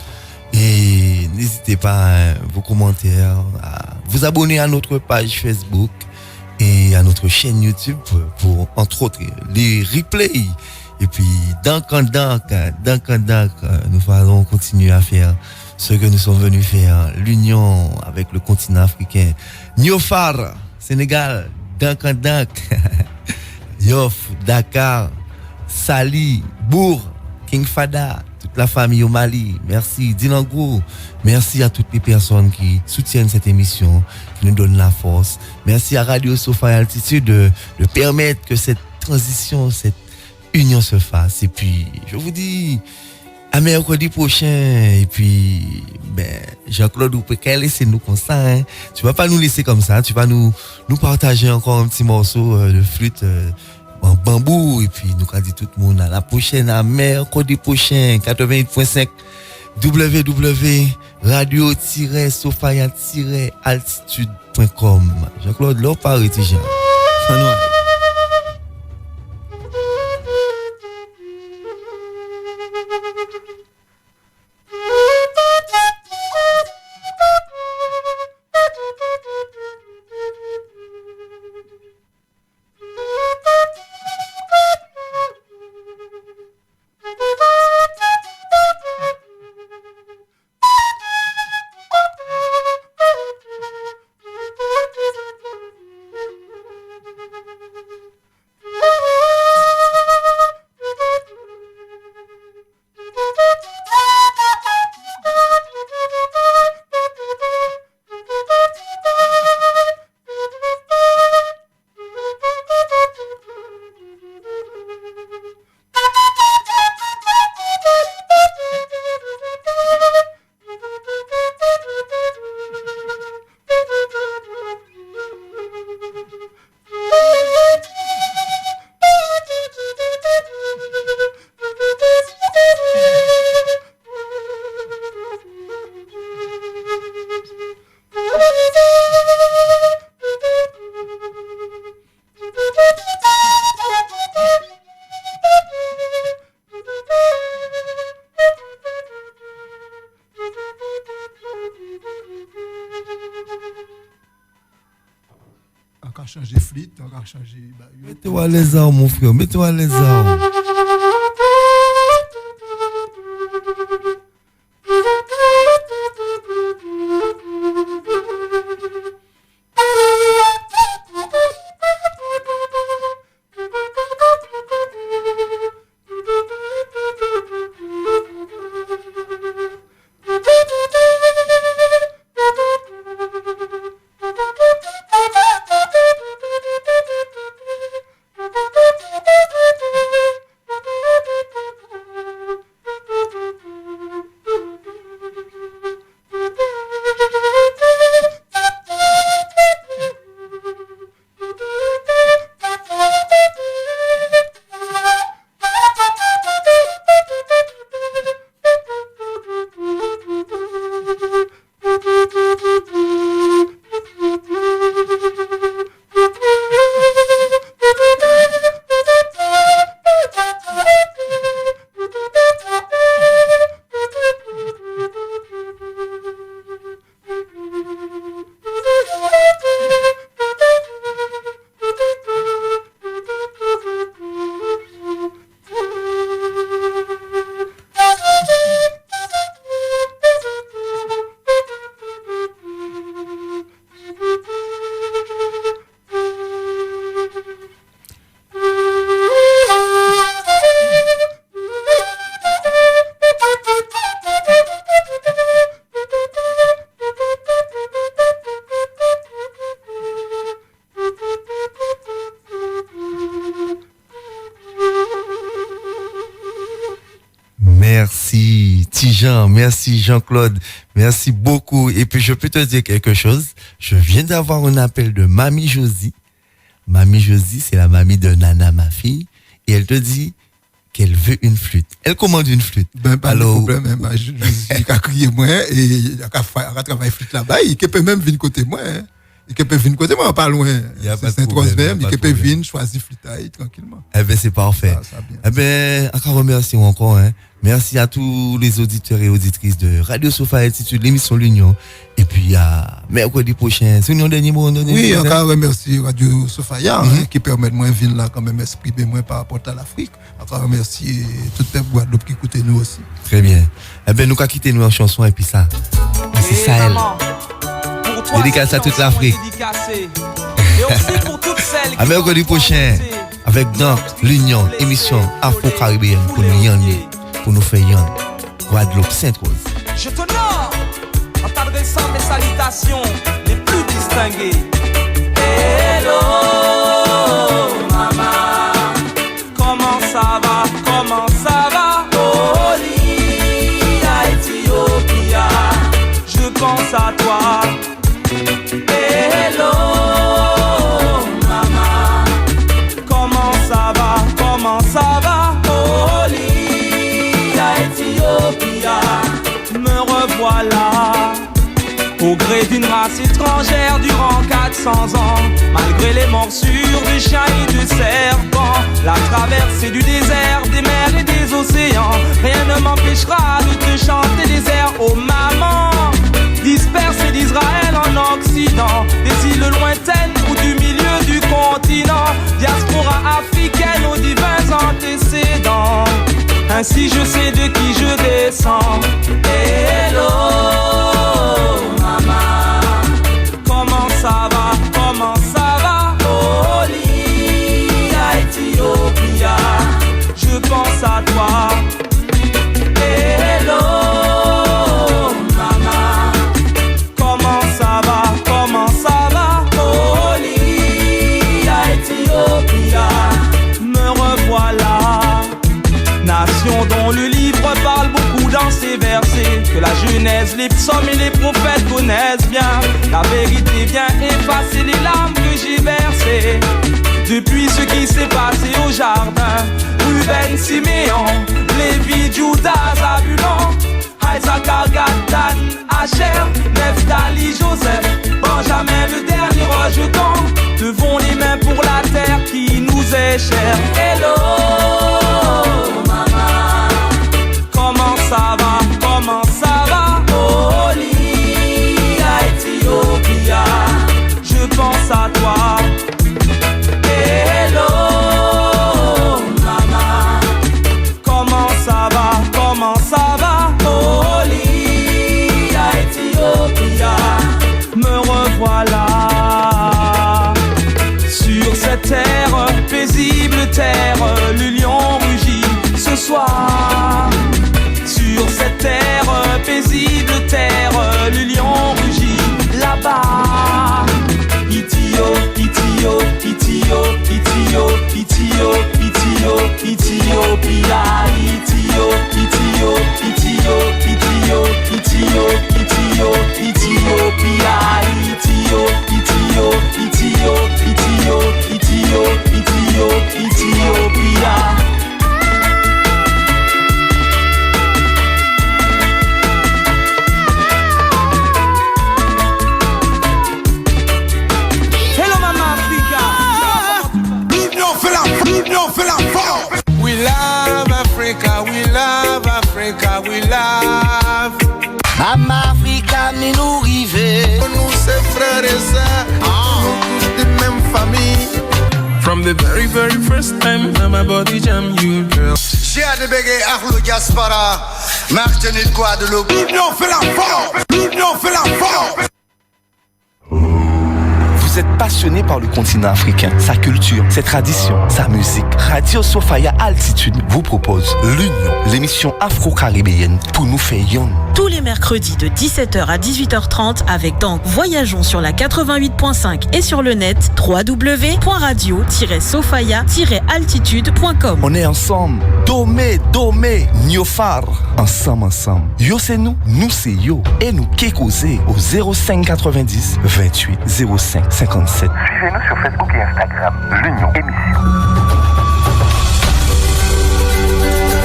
Et n'hésitez pas vos commentaires, à vous abonner à notre page Facebook et à notre chaîne YouTube pour, entre autres, les replays. Et puis, donc, nous allons continuer à faire ce que nous sommes venus faire, l'union avec le continent africain. Niofar, Sénégal, Yoff, Dakar, Sali, Bourg, King Fada, toute la famille au Mali. Merci, Dinangou. Merci à toutes les personnes qui soutiennent cette émission, qui nous donnent la force. Merci à Radio Sophia Altitude de permettre que cette transition, cette union se fasse. Et puis, je vous dis à mercredi prochain. Et puis, Jean-Claude, vous pouvez laisser nous comme ça. Tu vas pas nous laisser comme ça. Tu vas nous partager encore un petit morceau de flûte en bambou. Et puis, nous allons dire tout le monde à la prochaine, à mercredi prochain, 88.5 www.radio-sophia-altitude.com. Jean-Claude, l'eau parle, Jean. Changer flûte, on va changer. Mettez-moi les armes, mon frère, mettez-moi les armes. Merci Tijan, merci Jean-Claude, merci beaucoup. Et puis je peux te dire quelque chose, je viens d'avoir un appel de Mamie Josie. Mamie Josie, c'est la mamie de Nana, ma fille, et elle te dit qu'elle veut une flûte. Elle commande une flûte. Ben, pas de problème, hein. Je vais crier moi et il a travaillé flûte là-bas, il peut même venir côté moi. Hein. Il peut venir côté moi, pas loin. C'est Saint-Rosevert, il peut venir choisir flûte tranquillement. Eh ben, c'est parfait. Eh ben, encore remercie encore, hein. Merci à tous les auditeurs et auditrices de Radio Sofa Altitude, l'émission L'Union. Et puis, à mercredi prochain, c'est un dernier mot. Oui, encore remercie Radio Sofaya, qui permet de moi de venir là quand même exprimer moi par rapport à l'Afrique. Encore remercie tout le peuple Guadeloupe qui écoute nous aussi. Très bien. Eh ben, nous allons quitter nous en chanson et puis ça. C'est Sahel. Dédicace à toute l'Afrique. À mercredi prochain, avec dans l'Union, émission Afro-Caribéenne pour nous yanner, pour nous faire yanner. Guadeloupe, Sainte-Rose. Je t'honore en t'adressant mes salutations les plus distinguées. Hello, maman. Comment ça va? Comment ça va? Oli, à Ethiopia. Je pense à toi. Hello, maman. Comment ça va? Comment ça va? Oli, à Ethiopia. Me revoilà. Au gré d'une race étrangère durant 400 ans, malgré les morsures de chiens et de serpents, la traversée du désert, des mers et des océans, rien ne m'empêchera de te chanter des airs, oh maman. Dispersée d'Israël en Occident, des îles lointaines ou du milieu du continent, diaspora africaine aux divins antécédents. Ainsi je sais de qui je descends. Hello, maman. Comment ça va? Comment ça va? Oli, à Ethiopia. Je pense à toi. Hello, maman. Comment ça va? Comment ça va? Oli, à Ethiopia. Me revoilà. Nation dont le livre parle beaucoup dans ses versets, que la Genèse, les psaumes et les prophètes connaissent bien. La vérité vient effacer les larmes que j'ai versées. Depuis ce qui s'est passé au jardin, Ruben, Siméon, Lévi, Judas, Zabulon, Isaac, Gatan, Asher, Nephtali, Joseph, Benjamin, le dernier rejeton, levons les mains pour la terre qui nous est chère. Hello, maman. Comment ça va? Comment ça va? Oli, à Ethiopia. Je pense à toi. Hello, maman. Comment ça va? Comment ça va? Oli, à Ethiopia. Me revoilà. Sur cette terre, paisible terre, le lion rugit ce soir. Sur cette terre, paisible terre, le lion rugit là-bas. Itio, Itio, Itio, Itio, Itio, Itio, Ethiopia. Itio, Itio, Itio, Itio, Itio, Itio, Ethiopia. Itio, Itio, Itio, Itio, Itio, Itio, Ethiopia. We love Africa, we love Africa, we love. Mama Africa, mais nous river. Nous c'est frères et sœurs, nous tous de même famille. From the very, very first time, my body jam you, girl. J'ai à débéguer Arlo Diaspora, Martinique, Guadeloupe. L'union fait la force, l'union fait la force. Vous êtes passionné par le continent africain, sa culture, ses traditions, sa musique. Radio Sophia Altitude vous propose l'Union, l'émission afro-caribéenne pour nous faire yon. Tous les mercredis de 17h à 18h30 avec donc Voyageons sur la 88.5 et sur le net www.radio-sofaya-altitude.com. On est ensemble. Domé, Niofar. Ensemble. Yo c'est nous c'est yo. Et nous Kekosé au 05 90 28 05 57. Suivez-nous sur Facebook et Instagram. L'Union Émission.